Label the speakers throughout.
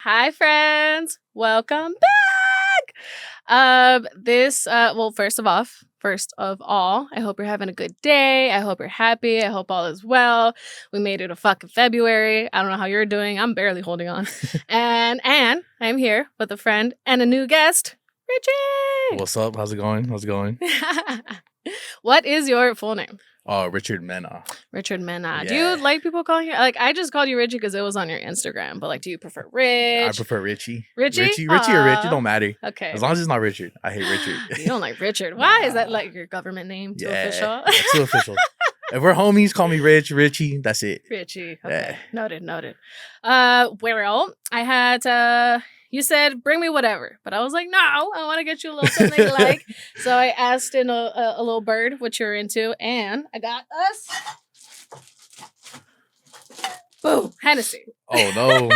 Speaker 1: Hi, friends. Welcome back. First of all, I hope you're having a good day. I hope you're happy. I hope all is well. We made it to fucking February. I don't know how you're doing. I'm barely holding on. and I'm here with a friend and a new guest, Richie.
Speaker 2: What's up? How's it going?
Speaker 1: What is your full name?
Speaker 2: Richard Mena.
Speaker 1: Richard Mena.
Speaker 2: Yeah.
Speaker 1: Do you like people calling you? Like, I just called you Richie because it was on your Instagram. But like, do you prefer Rich?
Speaker 2: I prefer Richie.
Speaker 1: Richie?
Speaker 2: Richie or Rich, it don't matter.
Speaker 1: Okay.
Speaker 2: As long as it's not Richard. I hate Richard.
Speaker 1: You don't like Richard. Why? Is that like your government name? Too official?
Speaker 2: Too official. If we're homies, call me Rich, Richie. That's it.
Speaker 1: Richie. Okay. Yeah. Noted. Well, I had you said bring me whatever, but I was like, no, I want to get you a little something you like. So I asked in a little bird what you're into, and I got us. Boom, Hennessy.
Speaker 2: Oh no.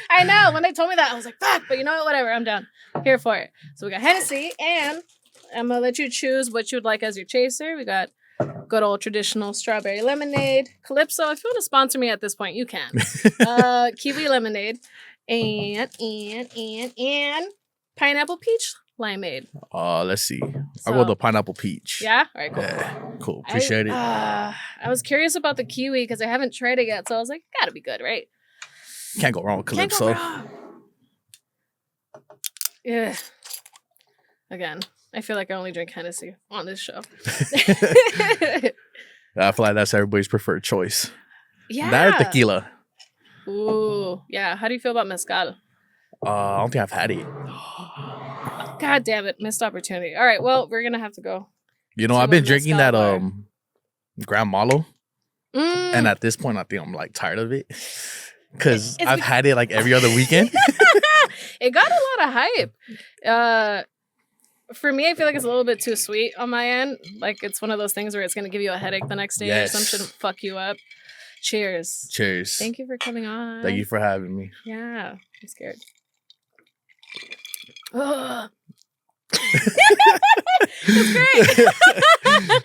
Speaker 1: I know. When they told me that, I was like, fuck, but you know what? Whatever, I'm down. Here for it. So we got Hennessy, and I'm gonna let you choose what you would like as your chaser. We got good old traditional strawberry lemonade. Calypso, if you want to sponsor me at this point, you can. Kiwi lemonade. And pineapple peach limeade.
Speaker 2: Let's see. I'll go with the pineapple peach.
Speaker 1: Yeah? All right, cool.
Speaker 2: Yeah, cool. Appreciate it.
Speaker 1: I was curious about the kiwi because I haven't tried it yet, so I was like, gotta be good, right?
Speaker 2: Can't go wrong with Calypso.
Speaker 1: Yeah. Again, I feel like I only drink Hennessy on this show.
Speaker 2: I feel like that's everybody's preferred choice.
Speaker 1: Yeah.
Speaker 2: That or tequila.
Speaker 1: Ooh, yeah. How do you feel about mezcal?
Speaker 2: I don't think I've had it.
Speaker 1: God damn it, missed opportunity. All right, well, we're gonna have to go.
Speaker 2: You know, I've been drinking that
Speaker 1: bar.
Speaker 2: Grand Malo, and at this point, I think I'm like tired of it because I've had it like every other weekend.
Speaker 1: It got a lot of hype. For me, I feel like it's a little bit too sweet on my end. Like it's one of those things where it's gonna give you a headache the next day or something, fuck you up. Cheers.
Speaker 2: Cheers.
Speaker 1: Thank you for coming on.
Speaker 2: Thank you for having me.
Speaker 1: Yeah, I'm scared. Ugh. It's great.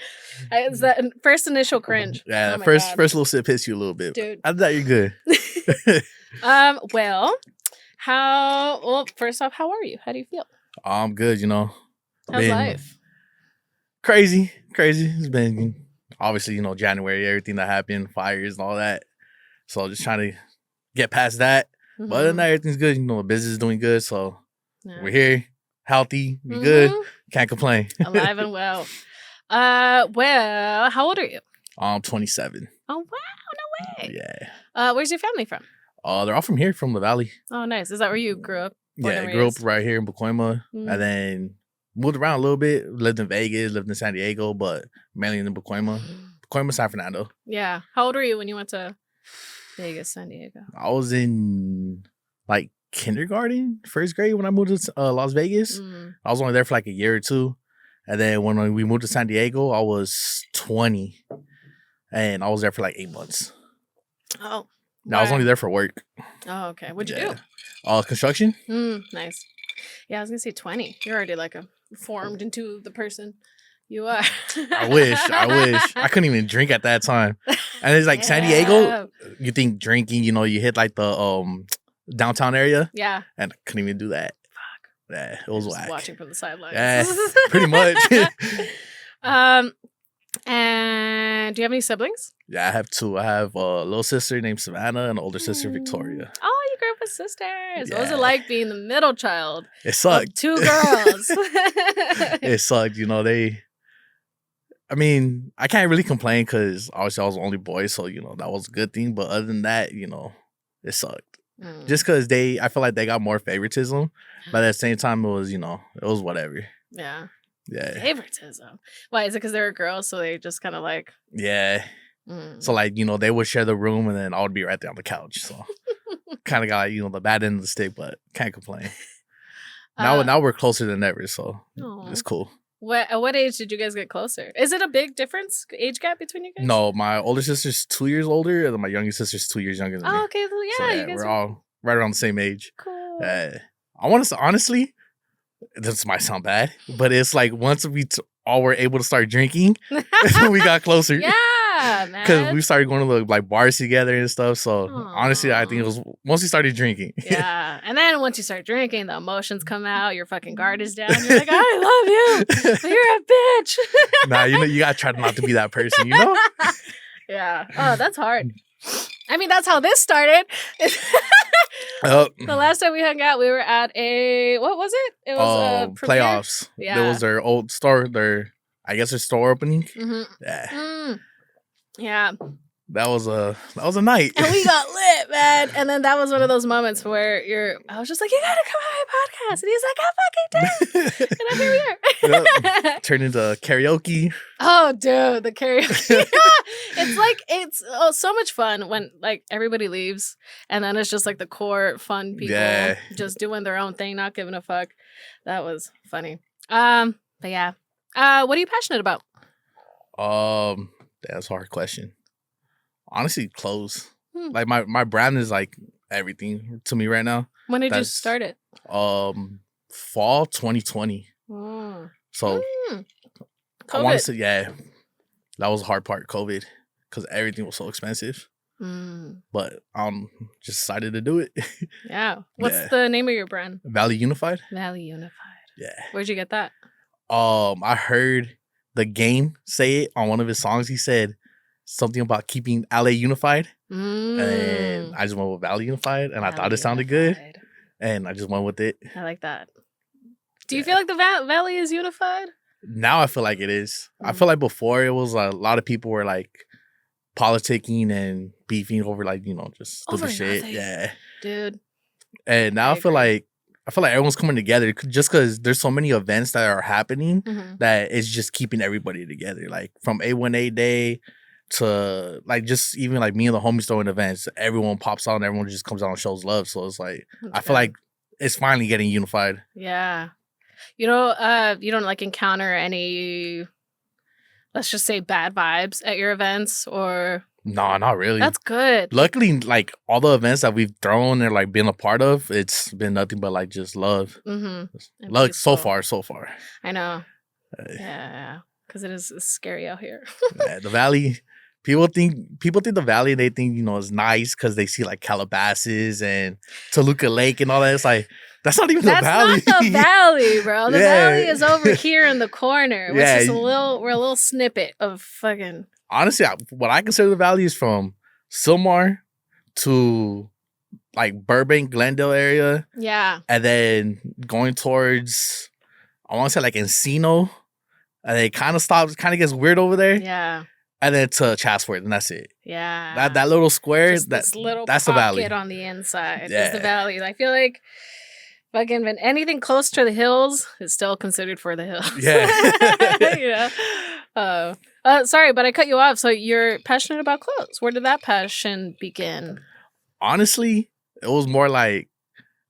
Speaker 1: It's that first initial cringe.
Speaker 2: Yeah, first little sip hits you a little bit.
Speaker 1: Dude.
Speaker 2: After that, you're good.
Speaker 1: First off, how are you? How do you feel?
Speaker 2: I'm good, you know.
Speaker 1: How's life?
Speaker 2: Crazy. It's been obviously, you know, January, everything that happened, fires and all that. So just trying to get past that. But other than that, everything's good. You know, the business is doing good. So we're here, healthy, we good. Can't complain.
Speaker 1: Alive and well. How old are you?
Speaker 2: I'm 27.
Speaker 1: Oh, wow. No way.
Speaker 2: Yeah.
Speaker 1: Where's your family from?
Speaker 2: They're all from here, from the Valley.
Speaker 1: Oh, nice. Is that where you grew up?
Speaker 2: Yeah, I grew up right here in Pacoima. And then moved around a little bit. Lived in Vegas, lived in San Diego, but mainly in Pacoima. Pacoima, San Fernando.
Speaker 1: Yeah. How old were you when you went to Vegas, San Diego?
Speaker 2: I was in like kindergarten, first grade when I moved to Las Vegas. I was only there for like a year or two. And then when we moved to San Diego, I was 20. And I was there for like 8 months.
Speaker 1: Oh.
Speaker 2: Now I was only there for work.
Speaker 1: Oh, okay. What'd you do?
Speaker 2: Construction.
Speaker 1: Nice. Yeah, I was going to say 20. You're already like formed into the person you are.
Speaker 2: I wish. I couldn't even drink at that time. And it's like San Diego, you think drinking, you know, you hit like the downtown area.
Speaker 1: Yeah.
Speaker 2: And I couldn't even do that.
Speaker 1: Fuck.
Speaker 2: Yeah, it was whack.
Speaker 1: Watching from the sidelines.
Speaker 2: Yeah, pretty much.
Speaker 1: And do you have any siblings?
Speaker 2: Yeah, I have two. I have a little sister named Savannah and an older sister, Victoria.
Speaker 1: Oh, you grew up with sisters. What was it like being the middle child?
Speaker 2: It sucked.
Speaker 1: Of two girls.
Speaker 2: It sucked. You know, I can't really complain because obviously I was the only boy, so, you know, that was a good thing. But other than that, you know, it sucked. Just because I feel like they got more favoritism. But at the same time, it was whatever.
Speaker 1: Yeah.
Speaker 2: Yeah.
Speaker 1: Favoritism. Why? Is it because they were girls, so they just kind of like...
Speaker 2: Yeah. So, like, you know, they would share the room, and then I would be right there on the couch. So, kind of got, like, you know, the bad end of the stick, but can't complain. Now we're closer than ever, so it's cool.
Speaker 1: At what age did you guys get closer? Is it a big difference, age gap between you guys?
Speaker 2: No, my older sister's 2 years older, and then my youngest sister's 2 years younger than me.
Speaker 1: Oh, okay. Well, yeah,
Speaker 2: so,
Speaker 1: you guys
Speaker 2: we're all right around the same age.
Speaker 1: Cool.
Speaker 2: I want to honestly, this might sound bad, but it's like once we all were able to start drinking, we got closer.
Speaker 1: Yeah. Yeah,
Speaker 2: Because
Speaker 1: man.
Speaker 2: we started going to the like bars together and stuff. So honestly, I think it was once we started drinking.
Speaker 1: Yeah. And then once you start drinking, the emotions come out. Your fucking guard is down. You're like, I love you, but you're a bitch.
Speaker 2: Nah, you gotta try not to be that person, you know?
Speaker 1: Yeah. Oh, that's hard. I mean, that's how this started. The last time we hung out, we were at what was it? It was a premiere?
Speaker 2: Playoffs.
Speaker 1: Yeah.
Speaker 2: There was their old store, I guess their store opening.
Speaker 1: Mm-hmm.
Speaker 2: Yeah.
Speaker 1: Yeah.
Speaker 2: That was a night.
Speaker 1: And we got lit, man. And then that was one of those moments where I was just like, you gotta come on my podcast. And he's like, I fucking do. And then here we are.
Speaker 2: Turned into karaoke.
Speaker 1: Oh, dude, the karaoke. It's so much fun when like everybody leaves and then it's just like the core fun people just doing their own thing, not giving a fuck. That was funny. But yeah. What are you passionate about?
Speaker 2: That's a hard question. Honestly, clothes. Like my brand is like everything to me right now.
Speaker 1: When did you start it?
Speaker 2: Fall 2020. So I want to say, that was the hard part, COVID, because everything was so expensive. But just decided to do it.
Speaker 1: Yeah. What's the name of your brand?
Speaker 2: Valley Unified.
Speaker 1: Valley Unified.
Speaker 2: Yeah.
Speaker 1: Where'd you get that?
Speaker 2: I heard The Game say it on one of his songs. He said something about keeping LA unified. And I just went with Valley Unified, and I thought it sounded good. And I just went with it.
Speaker 1: I like that. Do you feel like the Valley is unified?
Speaker 2: Now I feel like it is. I feel like before it was a lot of people were like politicking and beefing over like, just stupid shit.
Speaker 1: Nothing.
Speaker 2: Yeah.
Speaker 1: Dude.
Speaker 2: And now I feel like everyone's coming together just because there's so many events that are happening that it's just keeping everybody together. Like from A1A Day to like just even like me and the homies throwing events, everyone pops out and everyone just comes out and shows love. So it's like I feel like it's finally getting unified.
Speaker 1: Yeah. You don't like encounter any, let's just say, bad vibes at your events or?
Speaker 2: No, not really.
Speaker 1: That's good.
Speaker 2: Luckily, like all the events that we've thrown and like been a part of, it's been nothing but like just love. Like so far.
Speaker 1: I know. Yeah. Because it is scary out here.
Speaker 2: Yeah, the Valley. People think the Valley, they think, it's nice because they see like Calabasas and Toluca Lake and all that. It's like, that's not even the Valley.
Speaker 1: That's not the Valley, bro. The Valley is over here in the corner. Which is we're a little snippet of fucking.
Speaker 2: Honestly, what I consider the Valley is from Sylmar to like Burbank, Glendale area. Yeah. And then going towards, I want to say like Encino. And it kind of gets weird over there. Yeah. And then to Chatsworth, and that's it. Yeah. That little square, that's the Valley.
Speaker 1: On the inside is the Valley. I feel like fucking when anything close to the hills is still considered for the hills. Yeah. Sorry, but I cut you off. So you're passionate about clothes. Where did that passion begin?
Speaker 2: Honestly, it was more like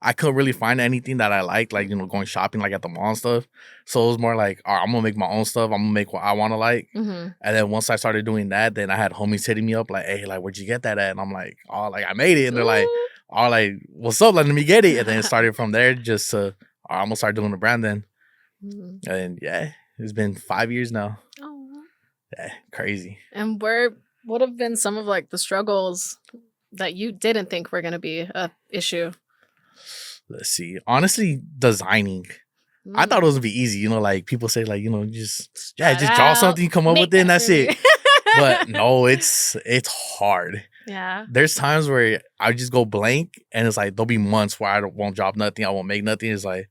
Speaker 2: I couldn't really find anything that I liked, like, going shopping like at the mall and stuff. So it was more like, all right, I'm going to make my own stuff. I'm going to make what I want to like. And then once I started doing that, then I had homies hitting me up like, hey, like, where'd you get that at? And I'm like, oh, like, I made it. And they're like, oh, like, what's up? Let me get it. And then it started from there just to, I'm going to start doing the brand then. And yeah, it's been 5 years now. Oh. Yeah, crazy.
Speaker 1: And what have been some of like the struggles that you didn't think were going to be a issue?
Speaker 2: Let's see. Honestly, designing. I thought it was gonna be easy. Like people say, like, just draw something, come up with it, and that's it. But no, it's hard. Yeah. There's times where I just go blank, and it's like there'll be months where I won't drop nothing, I won't make nothing. It's like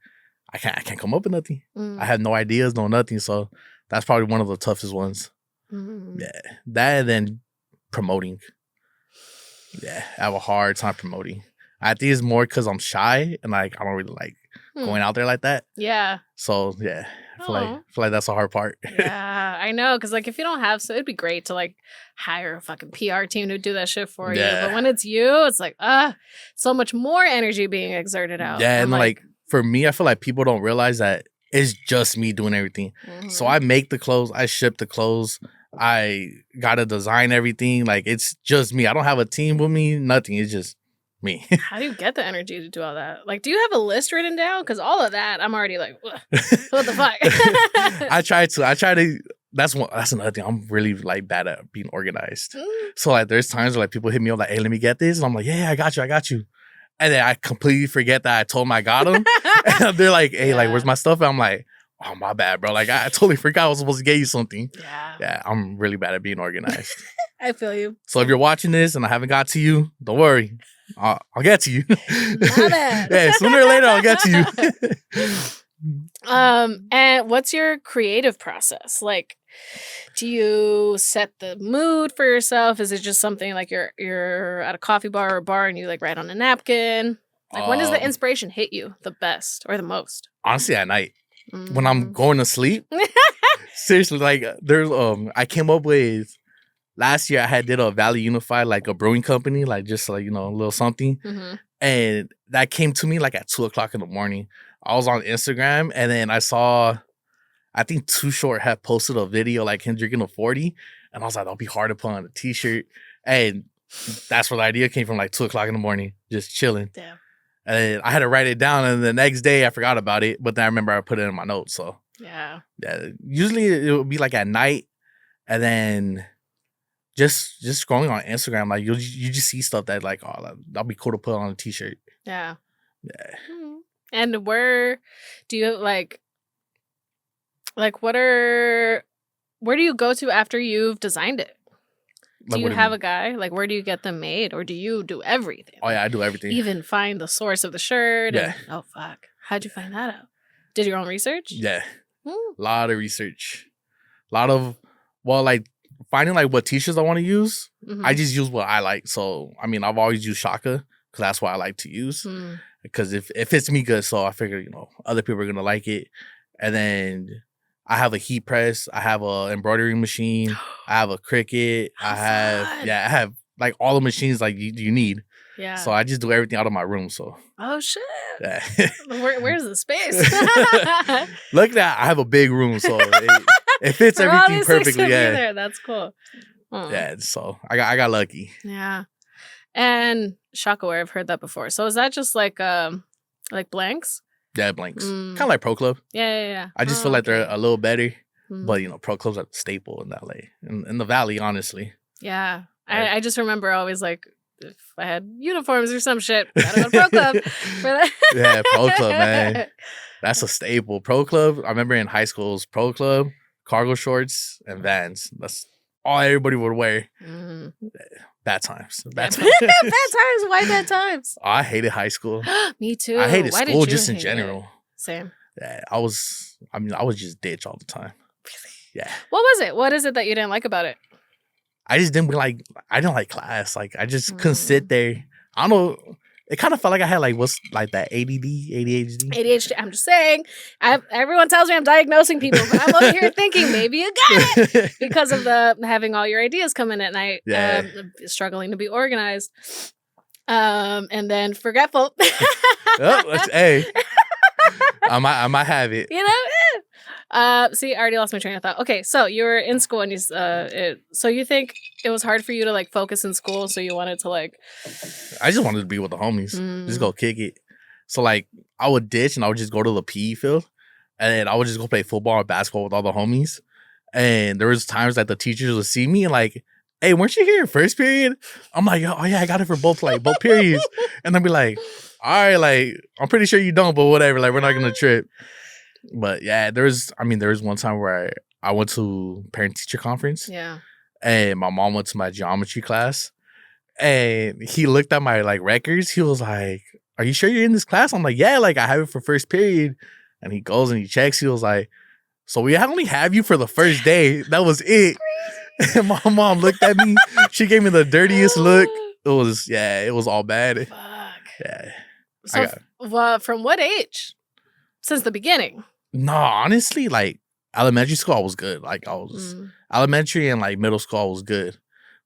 Speaker 2: I can't come up with nothing. I have no ideas, no nothing. So that's probably one of the toughest ones. Yeah, that and then promoting. Yeah, I have a hard time promoting. I think it's more because I'm shy and like I don't really like going out there like that. Yeah. So yeah, I feel like that's the hard part.
Speaker 1: Yeah, I know. Because like if you don't have, so it'd be great to like hire a fucking PR team to do that shit for you. But when it's you, it's like so much more energy being exerted out.
Speaker 2: Yeah, and like for me, I feel like people don't realize that it's just me doing everything. So I make the clothes, I ship the clothes, I gotta design everything. Like it's just me. I don't have a team with me. Nothing. It's just me.
Speaker 1: How do you get the energy to do all that? Like, do you have a list written down? Because all of that, I'm already like, what the fuck?
Speaker 2: I try to. that's another thing. I'm really like bad at being organized.
Speaker 1: Mm.
Speaker 2: So like there's times where like people hit me up like, hey, let me get this. And I'm like, yeah, I got you. And then I completely forget that I told them I got them. And they're like, hey, like, where's my stuff? And I'm like, oh, my bad, bro. Like, I totally forgot I was supposed to get you something. Yeah, I'm really bad at being organized.
Speaker 1: I feel you.
Speaker 2: So if you're watching this and I haven't got to you, don't worry. I'll get to you.
Speaker 1: My bad.
Speaker 2: Yeah, sooner or later, I'll get to you.
Speaker 1: And what's your creative process? Like, do you set the mood for yourself? Is it just something like you're at a coffee bar or a bar and you like write on a napkin? Like, when does the inspiration hit you the best or the most?
Speaker 2: Honestly, at night. When I'm going to sleep. Seriously, like there's I came up with last year I did a Valley Unified, like a brewing company, like just like, you know, a little something.
Speaker 1: Mm-hmm.
Speaker 2: And that came to me like at 2:00 in the morning. I was on Instagram and then I saw, I think Too Short had posted a video like him drinking a 40. And I was like, that'll be hard to put on a t-shirt. And that's where the idea came from, like 2:00 in the morning, just chilling.
Speaker 1: Damn.
Speaker 2: And I had to write it down. And the next day I forgot about it. But then I remember I put it in my notes. So
Speaker 1: yeah.
Speaker 2: Usually it would be like at night. And then just scrolling on Instagram, like you just see stuff that like, oh, that'll be cool to put on a t-shirt.
Speaker 1: Yeah.
Speaker 2: Yeah.
Speaker 1: And where do you where do you go to after you've designed it? Do
Speaker 2: Like,
Speaker 1: you have a guy? Like, where do you get them made? Or do you do everything?
Speaker 2: Oh, yeah, I do everything.
Speaker 1: Even find the source of the shirt?
Speaker 2: Yeah.
Speaker 1: Oh, fuck. How'd you find that out? Did your own research?
Speaker 2: Yeah. A lot of research. Like, finding, like, what t-shirts I want to use.
Speaker 1: Mm-hmm.
Speaker 2: I just use what I like. So, I mean, I've always used Shaka because that's what I like to use. Because if it fits me good, so I figure, you know, other people are going to like it. And then I have a heat press. I have a embroidery machine. I have a Cricut. I have like all the machines like you need. Yeah. So I just do everything out of my room. So.
Speaker 1: Oh shit.
Speaker 2: Yeah.
Speaker 1: Where's the space?
Speaker 2: Look at that. I have a big room, so it fits everything perfectly. Yeah.
Speaker 1: There. That's cool. Oh.
Speaker 2: Yeah. So I got lucky.
Speaker 1: Yeah. And Shakaware, I've heard that before. So is that just like blanks?
Speaker 2: Yeah, blanks. Kind of like Pro Club.
Speaker 1: Yeah.
Speaker 2: I just feel like they're a little better. But, you know, Pro Club's a staple in LA. In the Valley, honestly.
Speaker 1: Yeah. I just remember always like, if I had uniforms or some shit, gotta go to Pro Club for that.
Speaker 2: Yeah, Pro Club, man. That's a staple. Pro Club, I remember in high school, it was Pro Club, cargo shorts, and Vans. That's all everybody would wear. Bad times. Bad times.
Speaker 1: Bad times? Why bad times?
Speaker 2: Oh, I hated high school.
Speaker 1: Me too.
Speaker 2: I hated school just in general.
Speaker 1: Same.
Speaker 2: Yeah, I was just ditch all the time.
Speaker 1: Really?
Speaker 2: Yeah.
Speaker 1: What was it? What is it that you didn't like about it?
Speaker 2: I didn't like class. Like, I just couldn't sit there. I don't know. It kind of felt like I had like what's like that ADHD.
Speaker 1: ADHD. I'm just saying. Everyone tells me I'm diagnosing people, but I'm over here thinking maybe you got it because of the having all your ideas come in at night.
Speaker 2: Yeah.
Speaker 1: Struggling to be organized. And then forgetful.
Speaker 2: Hey, I might have it.
Speaker 1: You know. See, I already lost my train of thought. Okay, so you were in school and so you think it was hard for you to like focus in school, so you wanted to like.
Speaker 2: I just wanted to be with the homies, just go kick it. So like I would ditch and I would just go to the PE field, and then I would just go play football or basketball with all the homies. And there was times that the teachers would see me and like, hey, weren't you here in first period? I'm like, oh yeah, I got it for both periods. And they'll be like, all right, like I'm pretty sure you don't, but whatever. Like we're not gonna trip. But yeah, there was one time where I went to parent teacher conference.
Speaker 1: Yeah.
Speaker 2: And my mom went to my geometry class. And he looked at my like records. He was like, are you sure you're in this class? I'm like, yeah, like I have it for first period. And he goes and he checks. He was like, so we only have you for the first day. That was it. And my mom looked at me. She gave me the dirtiest look. It was all bad.
Speaker 1: Fuck.
Speaker 2: Yeah.
Speaker 1: So from what age? Since the beginning?
Speaker 2: No, honestly, like elementary school, I was good. Like I was elementary and like middle school, I was good.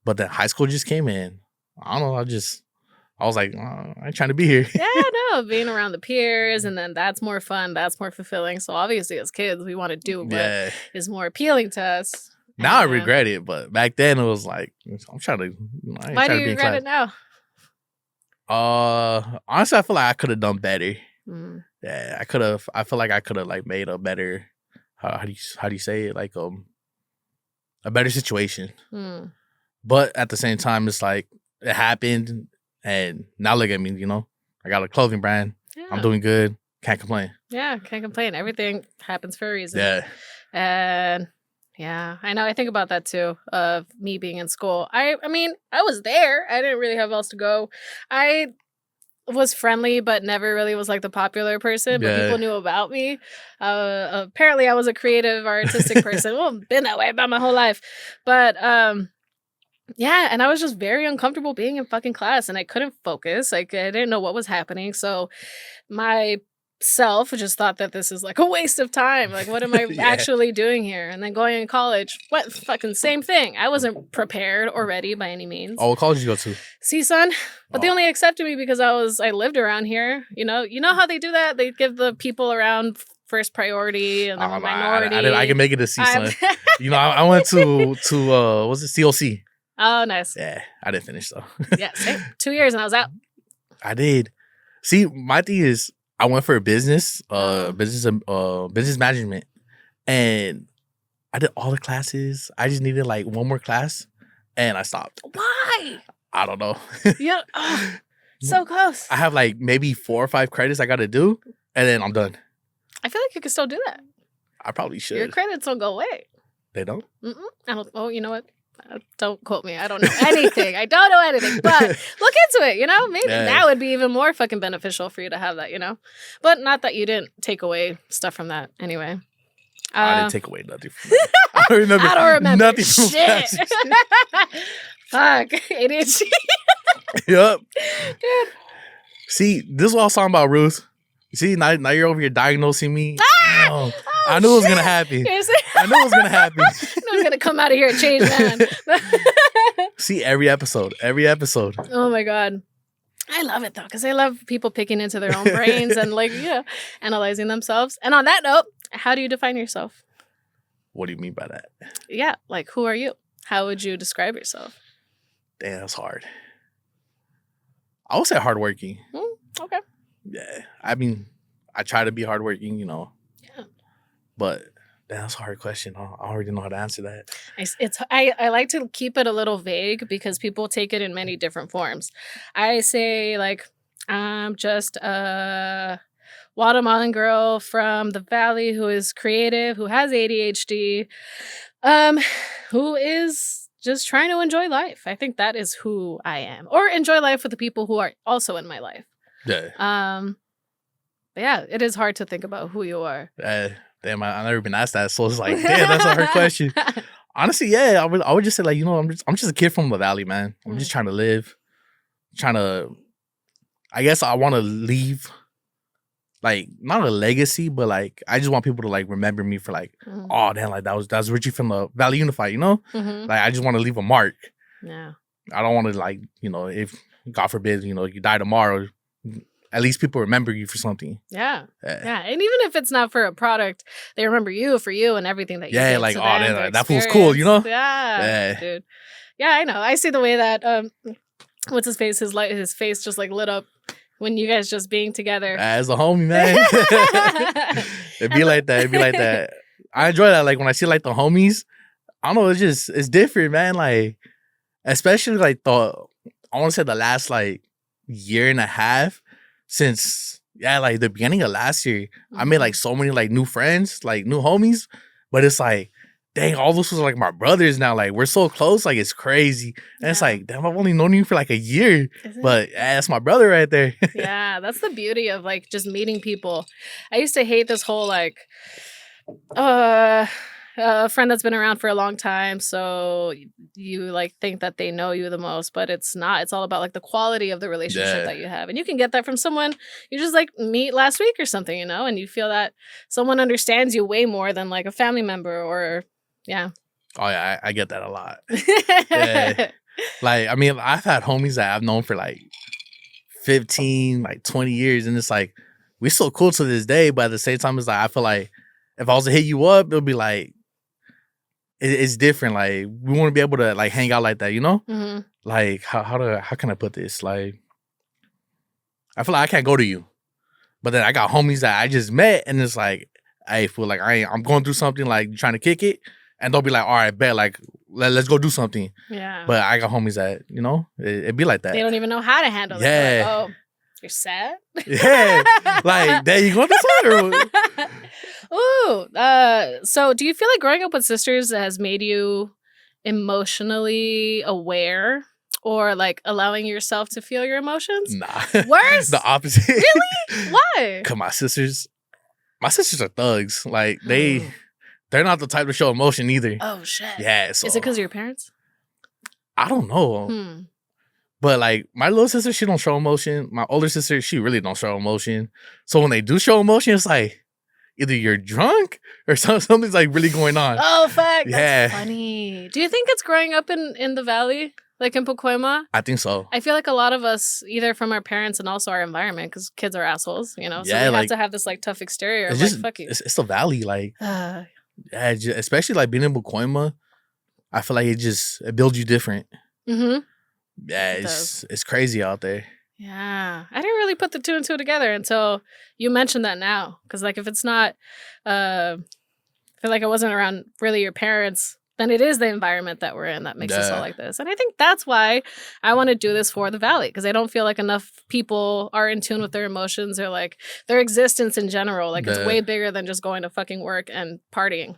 Speaker 2: But then high school just came in. I don't know. I was like, I ain't trying to be here.
Speaker 1: Yeah, no, being around the peers, and then that's more fun. That's more fulfilling. So obviously, as kids, we want to do what is more appeling to us.
Speaker 2: Now I regret it, but back then it was like I'm trying to.
Speaker 1: Why do you regret it now?
Speaker 2: Honestly, I feel like I could have done better. Yeah, I could have. I feel like I could have like made a better. How do you say it? Like a better situation.
Speaker 1: Hmm.
Speaker 2: But at the same time, it's like it happened, and now look at me. I got a clothing brand.
Speaker 1: Yeah.
Speaker 2: I'm doing good. Can't complain.
Speaker 1: Yeah, can't complain. Everything happens for a reason.
Speaker 2: Yeah.
Speaker 1: And yeah, I know. I think about that too, of me being in school. I mean, I was there. I didn't really have else to go. I was friendly, but never really was like the popular person. But
Speaker 2: Yeah.
Speaker 1: people knew about me. Apparently, I was a creative, artistic person. Well, been that way about my whole life. But yeah, and I was just very uncomfortable being in fucking class, and I couldn't focus. Like I didn't know what was happening. So my self just thought that this is like a waste of time. Like, what am I
Speaker 2: Yeah.
Speaker 1: actually doing here? And then going in college, what fucking same thing. I wasn't prepared or ready by any means.
Speaker 2: Oh, what college did you go to?
Speaker 1: CSUN, but they
Speaker 2: Oh.
Speaker 1: only accepted me because I lived around here. You know how they do that. They give the people around first priority and the minority.
Speaker 2: I can make it to see, son.
Speaker 1: I'm-
Speaker 2: I went to what's it, COC?
Speaker 1: Oh, nice.
Speaker 2: Yeah, I didn't finish though.
Speaker 1: Yeah, same. 2 years and I was out.
Speaker 2: I did. See, my thing is, I went for a business management, and I did all the classes. I just needed like one more class, and I stopped.
Speaker 1: Why?
Speaker 2: I don't know.
Speaker 1: Yeah, oh, so close.
Speaker 2: I have like maybe 4 or 5 credits I got to do, and then I'm done.
Speaker 1: I feel like you can still do that.
Speaker 2: I probably should.
Speaker 1: Your credits don't go away.
Speaker 2: They don't.
Speaker 1: I don't. Oh, you know what? Don't quote me. I don't know anything. I don't know anything. But look into it. Maybe that would be even more fucking beneficial for you to have that. But not that you didn't take away stuff from that anyway.
Speaker 2: I didn't take away nothing from that. I don't remember. Nothing from
Speaker 1: Shit.
Speaker 2: classes.
Speaker 1: Fuck. ADHD.
Speaker 2: Yep.
Speaker 1: Dude.
Speaker 2: See, this is what I was talking about, Ruth. See, now you're over here diagnosing me. Oh, I knew it was gonna happen. I knew it was gonna happen.
Speaker 1: I knew I was gonna come out of here and change, man.
Speaker 2: See, every episode.
Speaker 1: Oh my god. I love it though, because I love people picking into their own brains and analyzing themselves. And on that note, how do you define yourself?
Speaker 2: What do you mean by that?
Speaker 1: Yeah, like who are you? How would you describe yourself?
Speaker 2: Damn, that's hard. I would say hardworking.
Speaker 1: Okay.
Speaker 2: Yeah, I mean, I try to be hardworking,
Speaker 1: Yeah.
Speaker 2: But that's a hard question. I already know how to answer that.
Speaker 1: I like to keep it a little vague because people take it in many different forms. I say like I'm just a Guatemalan girl from the valley who is creative, who has ADHD, who is just trying to enjoy life. I think that is who I am, or enjoy life with the people who are also in my life.
Speaker 2: Yeah.
Speaker 1: But yeah, it is hard to think about who you are.
Speaker 2: Damn, I've never been asked that, so it's like, damn, that's a hard question. Honestly, yeah, I would just say like, I'm just a kid from the valley, man. I'm just trying to live, I guess I want to leave, like, not a legacy, but like I just want people to like remember me for like, oh damn, like that was Richie from the Valley Unified,
Speaker 1: Mm-hmm.
Speaker 2: Like I just want to leave a mark.
Speaker 1: Yeah.
Speaker 2: I don't want to like, if God forbid, you die tomorrow, at least people remember you for something.
Speaker 1: Yeah. Yeah. And even if it's not for a product, they remember you for you and everything that you did
Speaker 2: like,
Speaker 1: to
Speaker 2: oh,
Speaker 1: them,
Speaker 2: that feels cool,
Speaker 1: Yeah. Dude. Yeah, I know. I see the way that what's his face? His face just like lit up when you guys just being together.
Speaker 2: As a homie, man. It'd be like that. I enjoy that. Like when I see like the homies, I don't know, it's different, man. Like, especially like I want to say the last like year and a half since like the beginning of last year, I made like so many like new friends, like new homies. But it's like, dang, all those was like my brothers now. Like we're so close, like it's crazy. And it's like, damn, I've only known you for like a year, but that's my brother right there.
Speaker 1: Yeah, that's the beauty of like just meeting people. I used to hate this whole like, a friend that's been around for a long time, so you like think that they know you the most, but it's not. It's all about like the quality of the relationship that you have, and you can get that from someone you just like meet last week or something, and you feel that someone understands you way more than like a family member or yeah.
Speaker 2: Oh yeah, I get that a lot. Yeah. Like I mean, I've had homies that I've known for like 15, like 20 years, and it's like we're so cool to this day, but at the same time, it's like I feel like if I was to hit you up, it'll be like it's different. Like we want to be able to like hang out like that,
Speaker 1: Mm-hmm.
Speaker 2: Like how can I put this? Like I feel like I can't go to you, but then I got homies that I just met, and it's like, hey, feel like I'm going through something, like trying to kick it, and they'll be like, all right, bet, like let's go do something.
Speaker 1: Yeah.
Speaker 2: But I got homies that it be like that.
Speaker 1: They don't even know how to handle it.
Speaker 2: Yeah.
Speaker 1: Like, oh, you're sad.
Speaker 2: Yeah, like there you go.
Speaker 1: Ooh. So do you feel like growing up with sisters has made you emotionally aware, or like allowing yourself to feel your emotions?
Speaker 2: Nah,
Speaker 1: Worse.
Speaker 2: the opposite.
Speaker 1: Really? Why?
Speaker 2: Cause my sisters are thugs. Like they're not the type to show emotion either.
Speaker 1: Oh shit.
Speaker 2: Yeah. So
Speaker 1: is it because of your parents?
Speaker 2: I don't know. But like my little sister, she don't show emotion. My older sister, she really don't show emotion. So when they do show emotion, it's like either you're drunk or something's like really going on.
Speaker 1: Oh fuck.
Speaker 2: Yeah.
Speaker 1: That's funny. Do you think it's growing up in the valley? Like in Pacoima?
Speaker 2: I think so.
Speaker 1: I feel like a lot of us, either from our parents and also our environment, because kids are assholes, you know? So
Speaker 2: Yeah,
Speaker 1: we
Speaker 2: like,
Speaker 1: have to have this like tough exterior
Speaker 2: It's
Speaker 1: of
Speaker 2: just,
Speaker 1: like, fuck you.
Speaker 2: it's the valley. Like, yeah, especially like being in Pacoima, I feel like it builds you different.
Speaker 1: Mm-hmm.
Speaker 2: Yeah, it's crazy out there.
Speaker 1: Yeah. I didn't really put the two and two together until you mentioned that now. Because like if it's not, I feel like it wasn't around really your parents, then it is the environment that we're in that makes us all like this. And I think that's why I want to do this for the Valley, because I don't feel like enough people are in tune with their emotions or like their existence in general. Like it's way bigger than just going to fucking work and partying.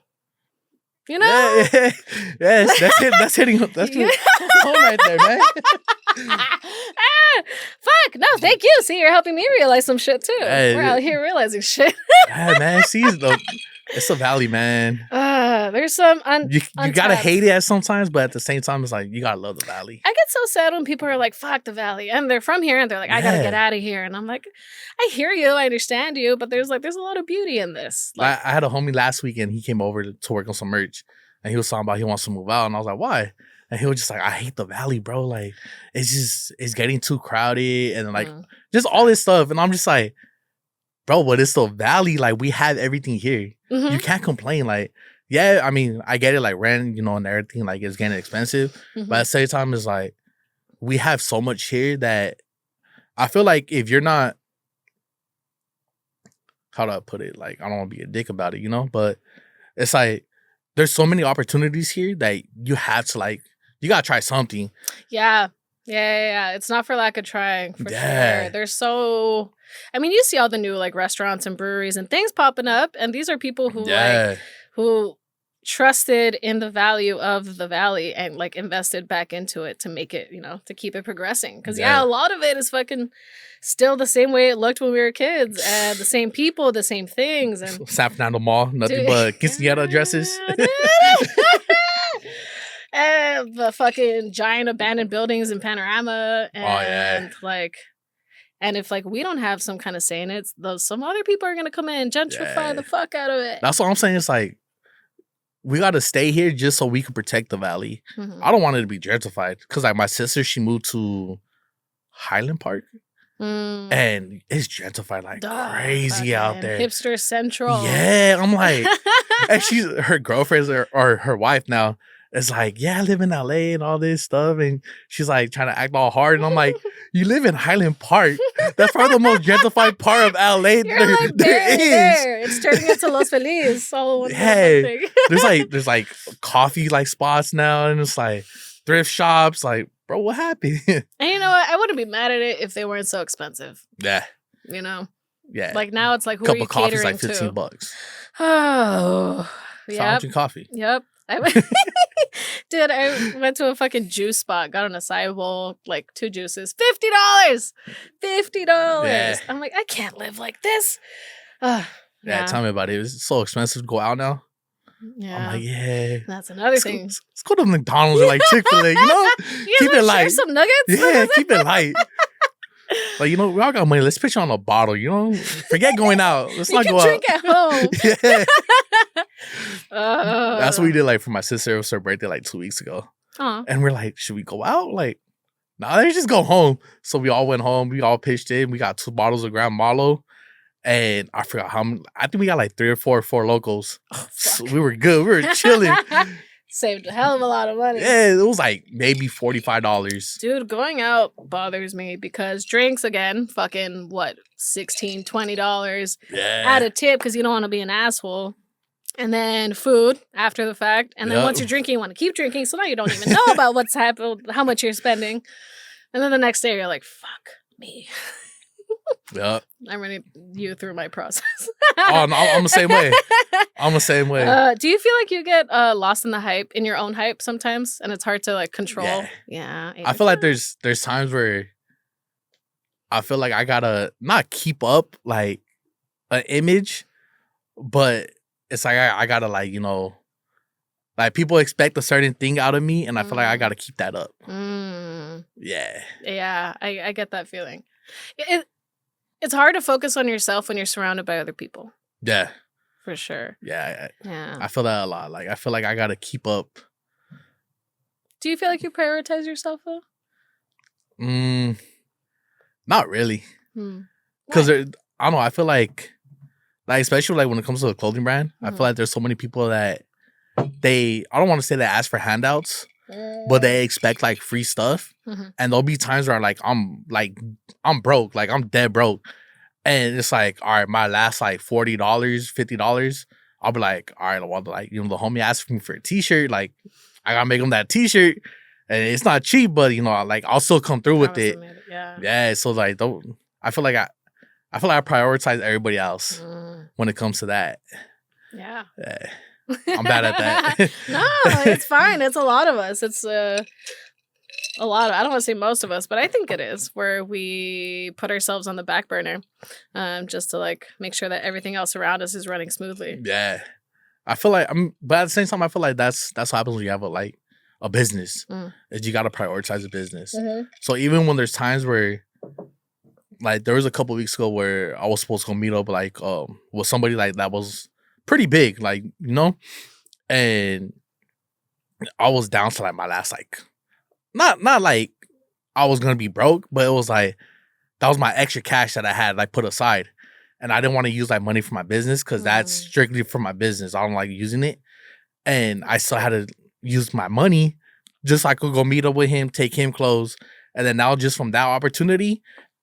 Speaker 1: You know?
Speaker 2: Yeah, that's hitting home right there, man.
Speaker 1: Fuck, no, thank you. See, you're helping me realize some shit too. We're out here realizing shit.
Speaker 2: Yeah, man. See, it's a valley, man.
Speaker 1: There's some
Speaker 2: you gotta hate it at sometimes, but at the same time, it's like you gotta love the valley.
Speaker 1: I get so sad when people are like, "Fuck the valley," and they're from here, and they're like, "I gotta get out of here," and I'm like, "I hear you, I understand you, but there's a lot of beauty in this." Like,
Speaker 2: I had a homie last weekend. He came over to work on some merch, and he was talking about he wants to move out, and I was like, "Why?" And he was just like, "I hate the valley, bro. Like, it's getting too crowded, and like just all this stuff." And I'm just like, "Bro, but it's the valley. Like, we have everything here. You can't complain. Like." Yeah, I mean, I get it, like rent, and everything, like it's getting expensive. But at the same time, it's like we have so much here that I feel like if you're not, how do I put it? Like, I don't want to be a dick about it, but it's like there's so many opportunities here that you have to you gotta try something. Yeah.
Speaker 1: It's not for lack of trying, for sure. There's I mean, you see all the new like restaurants and breweries and things popping up, and these are people who who trusted in the value of the valley and like invested back into it to make it, to keep it progressing. Because a lot of it is fucking still the same way it looked when we were kids, and the same people, the same things. And
Speaker 2: San Fernando Mall, nothing but quinceañera dresses.
Speaker 1: And the fucking giant abandoned buildings in Panorama, and and if we don't have some kind of say in it, some other people are gonna come in and gentrify the fuck out of it.
Speaker 2: That's what I'm saying. It's like we gotta stay here just so we can protect the valley. I don't want it to be gentrified because like my sister, she moved to Highland Park. And it's gentrified like crazy out there.
Speaker 1: Hipster Central.
Speaker 2: Yeah, I'm like, and her girlfriend or her wife now is like, yeah, I live in LA and all this stuff, and she's like trying to act all hard, and I'm like, you live in Highland Park. That's probably the most gentrified part of LA there is.
Speaker 1: It's turning into Los Feliz.
Speaker 2: There's like coffee spots now, and it's like thrift shops. Like, bro, what happened?
Speaker 1: And you know what? I wouldn't be mad at it if they weren't so expensive.
Speaker 2: Yeah.
Speaker 1: Yeah. Like now it's like, who
Speaker 2: cup
Speaker 1: are you
Speaker 2: of coffee is like
Speaker 1: catering
Speaker 2: $15.
Speaker 1: Oh.
Speaker 2: Yeah. Coffee.
Speaker 1: Yep. Dude, I went to a fucking juice spot, got on a acai bowl, like 2 juices, $50. $50. I'm like, I can't live like this.
Speaker 2: Yeah, tell me about it. It's so expensive to go out now.
Speaker 1: Yeah.
Speaker 2: I'm like,
Speaker 1: that's another thing.
Speaker 2: Let's go to McDonald's or Chick-fil-A,
Speaker 1: keep it light. Some nuggets?
Speaker 2: Yeah, keep it light. We all got money. Let's pitch on a bottle, Forget going out. Let's not go out.
Speaker 1: You can drink at home.
Speaker 2: That's what we did, for my sister. It was her birthday, 2 weeks ago. And we're like, should we go out? Nah, let's just go home. So we all went home. We all pitched in. We got 2 bottles of Grand Malo. And I forgot how many. I think we got 3 or 4 locals. So we were good. We were chilling.
Speaker 1: Saved a hell of a lot of money.
Speaker 2: Yeah, it was maybe $45.
Speaker 1: Dude, going out bothers me because drinks, again, fucking, $16, $20 at a tip because you don't want to be an asshole. and then food after the fact, and then once you're drinking, you want to keep drinking. So now you don't even know about what's happened, how much you're spending, and then the next day you're like, "Fuck me."
Speaker 2: Yep.
Speaker 1: I'm running you through my process.
Speaker 2: Oh, no, I'm the same way. I'm the same way.
Speaker 1: Do you feel like you get lost in the hype, in your own hype sometimes, and it's hard to like control? Yeah.
Speaker 2: I feel like there's times where I feel like I gotta not keep up like an image, but it's like I gotta like, you know, like people expect a certain thing out of me, and I feel like I gotta keep that up. Yeah.
Speaker 1: Yeah, I get that feeling. It's hard to focus on yourself when you're surrounded by other people.
Speaker 2: Yeah.
Speaker 1: For sure.
Speaker 2: Yeah.
Speaker 1: Yeah.
Speaker 2: I feel that a lot. Like I feel like I gotta keep up.
Speaker 1: Do you feel like you prioritize yourself though?
Speaker 2: Not really. Because I don't know. I feel like especially like when it comes to a clothing brand, I feel like there's so many people that I don't want to say they ask for handouts, but they expect like free stuff, and there'll be times where I'm broke, like I'm dead broke, and it's like, all right, my last like $40, $50, I'll be like, all right, well, like, you know, the homie asked me for a t-shirt, like I gotta make him that t-shirt, and it's not cheap, but you know, like I'll still come through with it. Yeah. So like, I feel like I prioritize everybody else when it comes to that.
Speaker 1: Yeah.
Speaker 2: I'm bad at that.
Speaker 1: No, it's fine. It's a lot of us. It's a lot of, I don't want to say most of us, but I think it is, where we put ourselves on the back burner just to like make sure that everything else around us is running smoothly.
Speaker 2: Yeah. I feel like but at the same time, I feel like that's what happens when you have a business. Is you got to prioritize the business. So even when there's times where, like, there was a couple weeks ago where I was supposed to go meet up like with somebody like that was pretty big, like, you know, and I was down to like my last like not like I was gonna be broke, but it was like that was my extra cash that I had like put aside, and I didn't want to use like money for my business because that's strictly for my business. I don't like using it, and I still had to use my money just so I could go meet up with him, take him clothes, and then now just from that opportunity,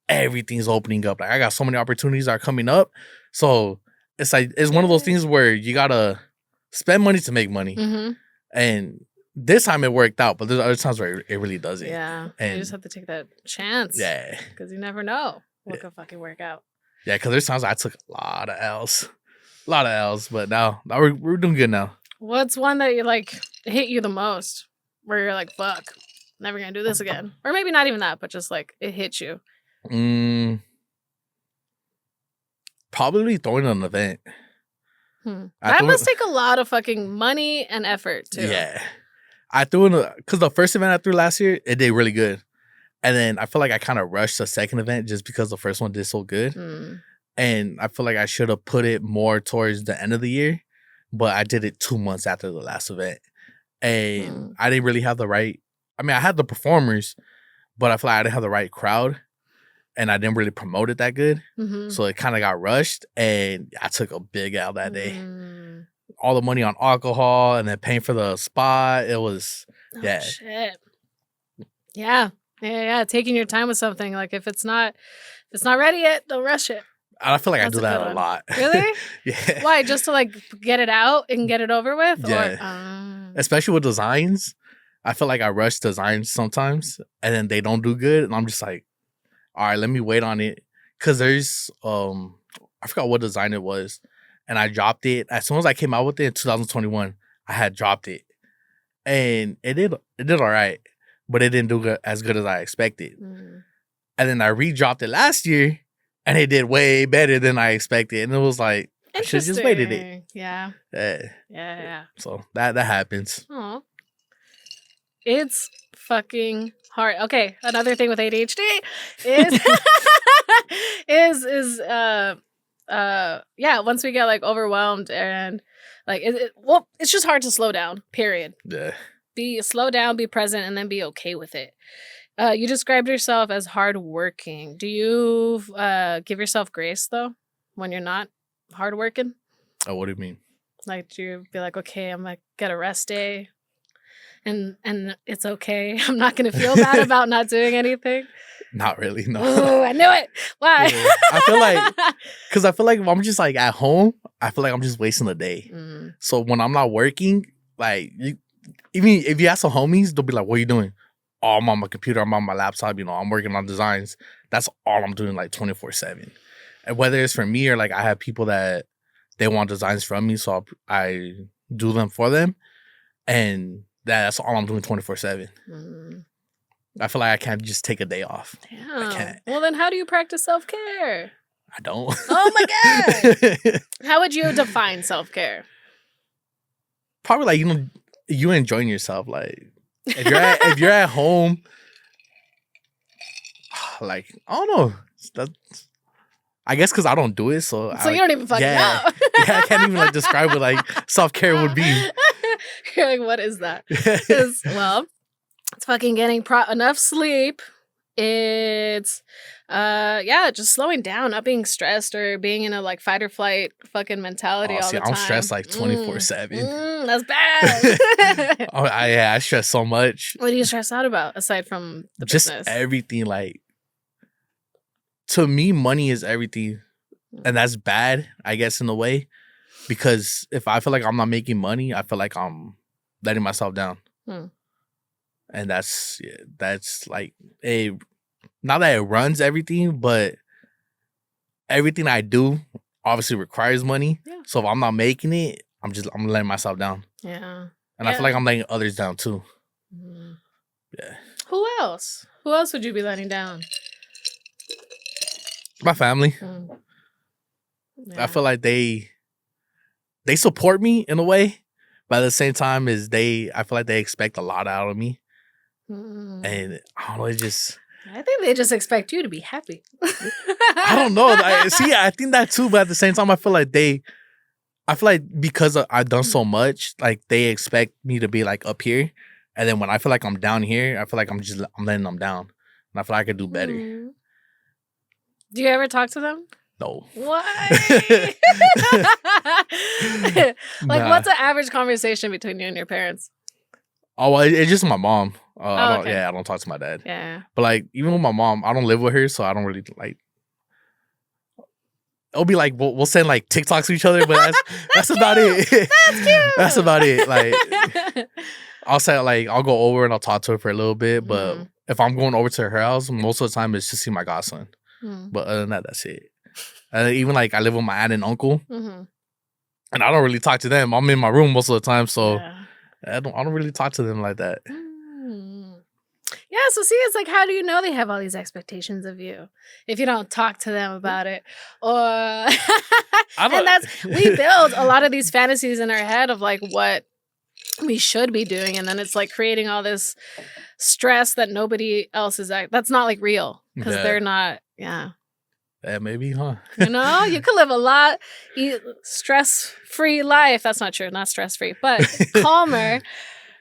Speaker 2: everything's opening up. Like I got so many opportunities that are coming up, so it's like it's one of those things where you gotta spend money to make money, and this time it worked out, but there's other times where it really doesn't.
Speaker 1: Yeah, and you just have to take that chance.
Speaker 2: Yeah,
Speaker 1: because you never know what could fucking work out.
Speaker 2: Yeah, because there's times I took a lot of L's, but now we're doing good now.
Speaker 1: What's one that you like hit you the most, where you're like, "Fuck, never gonna do this again," or maybe not even that, but just like it hit you?
Speaker 2: Probably throwing an event.
Speaker 1: That must take a lot of fucking money and effort too.
Speaker 2: Yeah. I threw in because the first event I threw last year, it did really good. And then I feel like I kind of rushed the second event just because the first one did so good. And I feel like I should have put it more towards the end of the year, but I did it 2 months after the last event. And I didn't really have the right, I mean, I had the performers, but I feel like I didn't have the right crowd. And I didn't really promote it that good. So it kind of got rushed, and I took a big L that day. All the money on alcohol and then paying for the spot. It was,
Speaker 1: shit. Yeah. Taking your time with something. Like if it's not ready yet, don't rush it.
Speaker 2: I feel like I do that a lot.
Speaker 1: Really?
Speaker 2: Yeah.
Speaker 1: Why? Just to like get it out and get it over with?
Speaker 2: Yeah. Especially with designs. I feel like I rush designs sometimes, and then they don't do good, and I'm just like, all right, let me wait on it. Cause there's I forgot what design it was. And I dropped it. As soon as I came out with it in 2021, I had dropped it. And it did all right. But it didn't do as good as I expected. And then I re-dropped it last year, and it did way better than I expected. And it was like, I should have just waited it.
Speaker 1: Yeah. Yeah.
Speaker 2: So that happens.
Speaker 1: Oh. It's fucking hard. Okay, another thing with ADHD is once we get like overwhelmed and like it's just hard to slow down. Period.
Speaker 2: Yeah.
Speaker 1: Slow down, be present, and then be okay with it. You described yourself as hardworking. Do you give yourself grace though when you're not hardworking?
Speaker 2: Oh, what do you mean?
Speaker 1: Like, do you be like, okay, I'm like get a rest day? And it's okay. I'm not going to feel bad about not doing anything.
Speaker 2: Not really, no.
Speaker 1: Ooh, I knew it. Why?
Speaker 2: Yeah. I feel like if I'm just like at home, I feel like I'm just wasting the day.
Speaker 1: Mm.
Speaker 2: So when I'm not working, like even if you ask some homies, they'll be like, "What are you doing?" Oh, I'm on my computer, I'm on my laptop, I'm working on designs. That's all I'm doing like 24/7. And whether it's for me or like I have people that they want designs from me, so I do them for them. And that's all I'm doing 24/7.
Speaker 1: Mm.
Speaker 2: I feel like I can't just take a day off.
Speaker 1: Damn.
Speaker 2: I can't.
Speaker 1: Well, then how do you practice self-care?
Speaker 2: I don't.
Speaker 1: Oh my God. How would you define self-care?
Speaker 2: Probably like, you enjoying yourself. Like if you're at home, like I don't know. I guess because I don't do it, so
Speaker 1: you don't even fucking know.
Speaker 2: Yeah, I can't even like describe what like self-care would be.
Speaker 1: You're like, what is that? Well, it's fucking getting enough sleep. It's just slowing down, not being stressed or being in a like fight or flight fucking mentality all the time.
Speaker 2: I'm stressed like 24/7.
Speaker 1: That's bad.
Speaker 2: I stress so much.
Speaker 1: What do you stress out about aside from the business?
Speaker 2: Just everything. Like, to me, money is everything, and that's bad, I guess, in a way, because if I feel like I'm not making money, I feel like I'm letting myself down. And that's like not that it runs everything, but everything I do obviously requires money. Yeah. So if I'm not making it, I'm letting myself down. Yeah. And I feel like I'm letting others down too. Yeah.
Speaker 1: Who else? Who else would you be letting down?
Speaker 2: My family. Yeah. I feel like they support me in a way, but at the same time I feel like they expect a lot out of me. And I don't know,
Speaker 1: I think they just expect you to be happy.
Speaker 2: I don't know. I think that too, but at the same time, I feel like because I've done so much, like they expect me to be like up here. And then when I feel like I'm down here, I feel like I'm letting them down. And I feel like I could do better.
Speaker 1: Do you ever talk to them?
Speaker 2: No.
Speaker 1: Why? What's an average conversation between you and your parents?
Speaker 2: Oh, well, it's just my mom.
Speaker 1: Okay.
Speaker 2: I don't talk to my dad.
Speaker 1: Yeah.
Speaker 2: But like, even with my mom, I don't live with her, so I don't really like. It'll be like we'll send like TikToks to each other, but that's about it.
Speaker 1: That's cute.
Speaker 2: That's about it. Like, I'll go over and I'll talk to her for a little bit, but if I'm going over to her house, most of the time it's just see my godson. But other than that, that's it. And even like I live with my aunt and uncle, and I don't really talk to them. I'm in my room most of the time, so. Yeah. I don't really talk to them like that.
Speaker 1: Yeah, so see, it's like, how do you know they have all these expectations of you if you don't talk to them about it? Or we build a lot of these fantasies in our head of like what we should be doing, and then it's like creating all this stress that nobody else is that's not like real because they're not. Yeah.
Speaker 2: Yeah, maybe, huh?
Speaker 1: You could live a stress-free life. That's not true, not stress-free, but calmer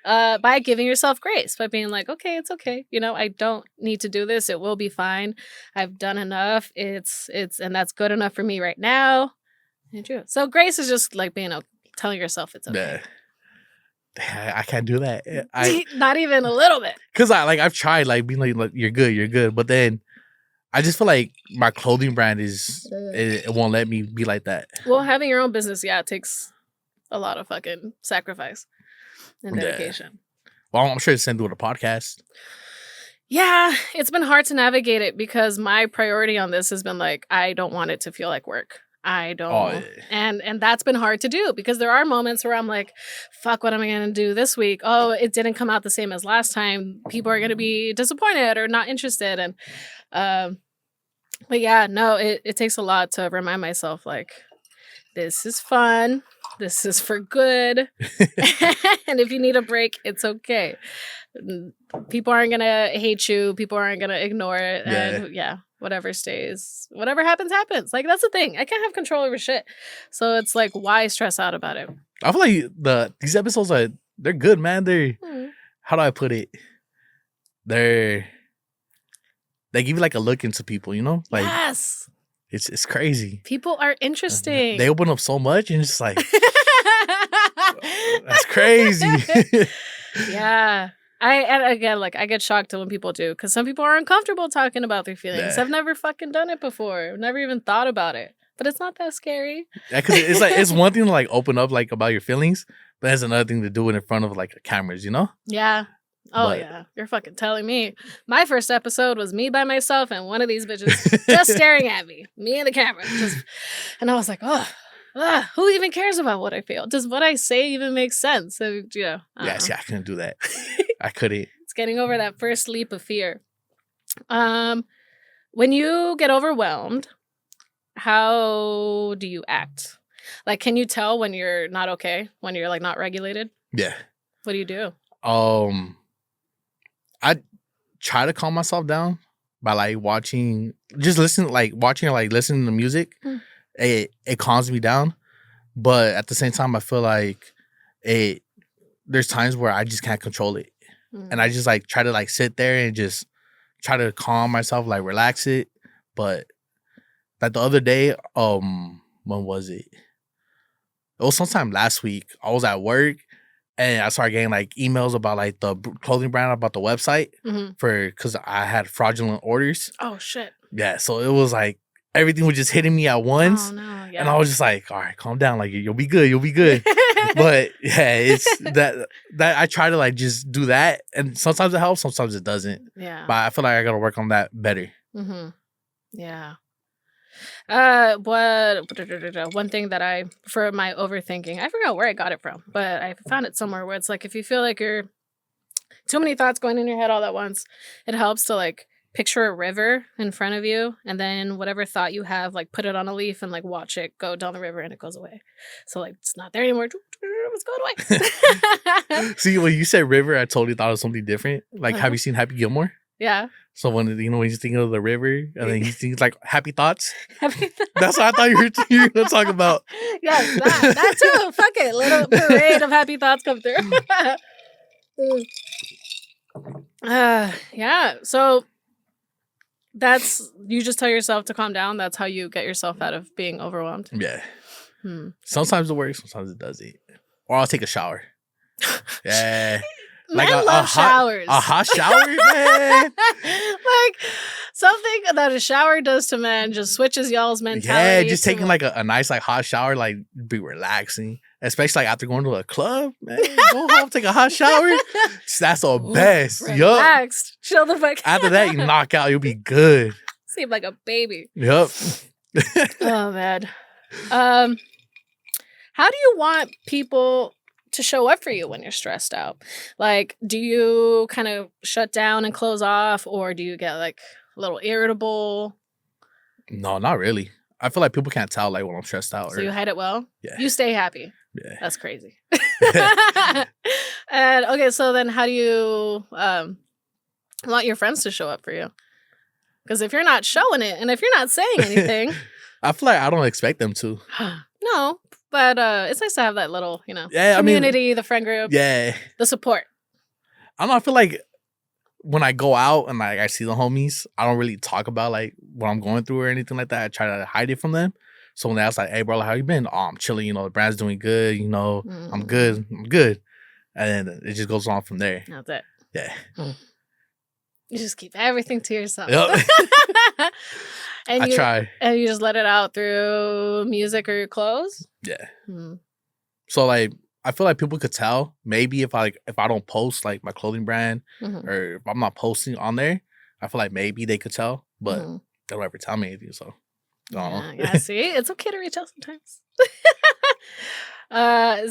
Speaker 1: by giving yourself grace, by being like, okay, it's okay. I don't need to do this. It will be fine. I've done enough. And that's good enough for me right now. So grace is just like telling yourself it's okay.
Speaker 2: Yeah. I can't do that.
Speaker 1: Not even a little bit.
Speaker 2: Because I've tried like being like, you're good. But then I just feel like my clothing brand it won't let me be like that.
Speaker 1: Well, having your own business, it takes a lot of fucking sacrifice and dedication.
Speaker 2: Well, I'm sure it's same with a podcast.
Speaker 1: Yeah, it's been hard to navigate it because my priority on this has been like, I don't want it to feel like work. I don't. Oh, yeah. And that's been hard to do because there are moments where I'm like, fuck, what am I going to do this week? Oh, it didn't come out the same as last time. People are going to be disappointed or not interested. And, but yeah, no, it takes a lot to remind myself like, this is fun. This is for good. And if you need a break, it's okay. People aren't going to hate you. People aren't going to ignore it. And whatever stays, whatever happens, happens. Like, that's the thing. I can't have control over shit. So it's like, why stress out about it?
Speaker 2: I feel like these episodes they're good, man. How do I put it? They give you like a look into people, Like, yes. It's crazy.
Speaker 1: People are interesting.
Speaker 2: They open up so much and it's just like, that's crazy.
Speaker 1: Yeah. And again, like, I get shocked when people do, because some people are uncomfortable talking about their feelings.
Speaker 2: Yeah.
Speaker 1: I've never fucking done it before. I've never even thought about it. But it's not that scary.
Speaker 2: Yeah, because it's like it's one thing to like open up like about your feelings, but it's another thing to do it in front of like cameras, you know?
Speaker 1: Yeah. Oh,
Speaker 2: But-
Speaker 1: yeah. You're fucking telling me. My first episode was me by myself and one of these bitches just staring at me. Me and the camera. And I was like, who even cares about what I feel? Does what I say even make sense? So, you know,
Speaker 2: Yeah, see, I couldn't do that. I couldn't.
Speaker 1: It's getting over that first leap of fear. When you get overwhelmed, how do you act? Like, can you tell when you're not okay? When you're like not regulated?
Speaker 2: Yeah.
Speaker 1: What do you do?
Speaker 2: I try to calm myself down by like watching or listening to music.
Speaker 1: Mm.
Speaker 2: It calms me down, but at the same time, I feel like there's times where I just can't control it, and I just like try to like sit there and just try to calm myself, like relax it. But like the other day, when was it? It was sometime last week. I was at work. And I started getting like emails about like the clothing brand about the website because I had fraudulent orders.
Speaker 1: Oh shit!
Speaker 2: Yeah, so it was like everything was just hitting me at once,
Speaker 1: Oh no! Yeah.
Speaker 2: and I was just like, "All right, calm down. Like you'll be good. You'll be good." But yeah, it's that I try to like just do that, and sometimes it helps, sometimes it doesn't.
Speaker 1: Yeah.
Speaker 2: But I feel like I gotta work on that better.
Speaker 1: Mm-hmm. Yeah. One thing that for my overthinking, I forgot where I got it from, but I found it somewhere where it's like, if you feel like you're too many thoughts going in your head all at once, it helps to like picture a river in front of you, and then whatever thought you have, like put it on a leaf and like watch it go down the river, and it goes away. So like it's not there anymore. It's going away.
Speaker 2: See, when you said river, I totally thought of something different. Like, have you seen Happy Gilmore?
Speaker 1: Yeah.
Speaker 2: So when when you think of the river, and then he thinks like happy thoughts.
Speaker 1: Happy
Speaker 2: That's what I thought you were gonna talk about.
Speaker 1: Yes, that too. Fuck it. Little parade of happy thoughts come through. Yeah. So you just tell yourself to calm down. That's how you get yourself out of being overwhelmed.
Speaker 2: Yeah. Sometimes it works, sometimes it doesn't. Or I'll take a shower. Yeah.
Speaker 1: Men love showers.
Speaker 2: A hot shower, man.
Speaker 1: Like something that a shower does to men just switches y'all's mentality.
Speaker 2: Yeah, just taking like a nice like hot shower, like be relaxing. Especially like after going to a club, man. Go home, take a hot shower. That's the best. Yup.
Speaker 1: Relaxed. Chill the fuck.
Speaker 2: After that, you knock out, you'll be good.
Speaker 1: Seem like a baby.
Speaker 2: Yup.
Speaker 1: Oh man. How do you want people to show up for you when you're stressed out? Like, do you kind of shut down and close off, or do you get like a little irritable?
Speaker 2: No, not really. I feel like people can't tell like when I'm stressed out.
Speaker 1: So you hide it well?
Speaker 2: Yeah.
Speaker 1: You stay happy.
Speaker 2: Yeah.
Speaker 1: That's crazy. And okay, so then how do you want your friends to show up for you? Because if you're not showing it and if you're not saying anything,
Speaker 2: I feel like I don't expect them to.
Speaker 1: no. But it's nice to have that little,
Speaker 2: Yeah,
Speaker 1: community, the friend group,
Speaker 2: Yeah.
Speaker 1: the support.
Speaker 2: I don't know. I feel like when I go out and like I see the homies, I don't really talk about like what I'm going through or anything like that. I try to hide it from them. So when they ask like, "Hey, bro, like, how you been?" "Oh, I'm chilling. The brand's doing good. I'm good. I'm good." And then it just goes on from there.
Speaker 1: That's it.
Speaker 2: Yeah.
Speaker 1: You just keep everything to yourself.
Speaker 2: Yep.
Speaker 1: And
Speaker 2: I try.
Speaker 1: And you just let it out through music or your clothes?
Speaker 2: Yeah. So like I feel like people could tell maybe if I don't post like my clothing brand or if I'm not posting on there, I feel like maybe they could tell, but they don't ever tell me anything. So I don't know.
Speaker 1: Yeah, see, it's okay to reach out sometimes.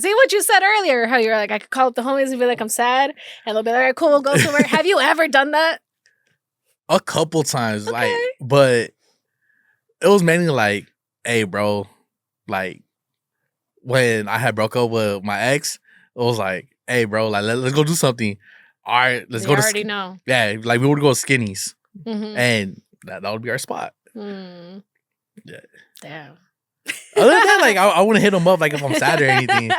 Speaker 1: See what you said earlier, how you're like, I could call up the homies and be like, I'm sad, and they'll be like, all right, cool, we'll go somewhere. Have you ever done that?
Speaker 2: A couple times,
Speaker 1: Okay.
Speaker 2: but it was mainly like, hey, bro, like when I had broke up with my ex, it was like, hey, bro, like let's go do something. All right, let's go.
Speaker 1: I already know.
Speaker 2: Yeah, like we would go to Skinny's,
Speaker 1: Mm-hmm.
Speaker 2: and that would be our spot. Yeah.
Speaker 1: Damn.
Speaker 2: Other than that, like I wouldn't hit them up like if I'm sad or anything.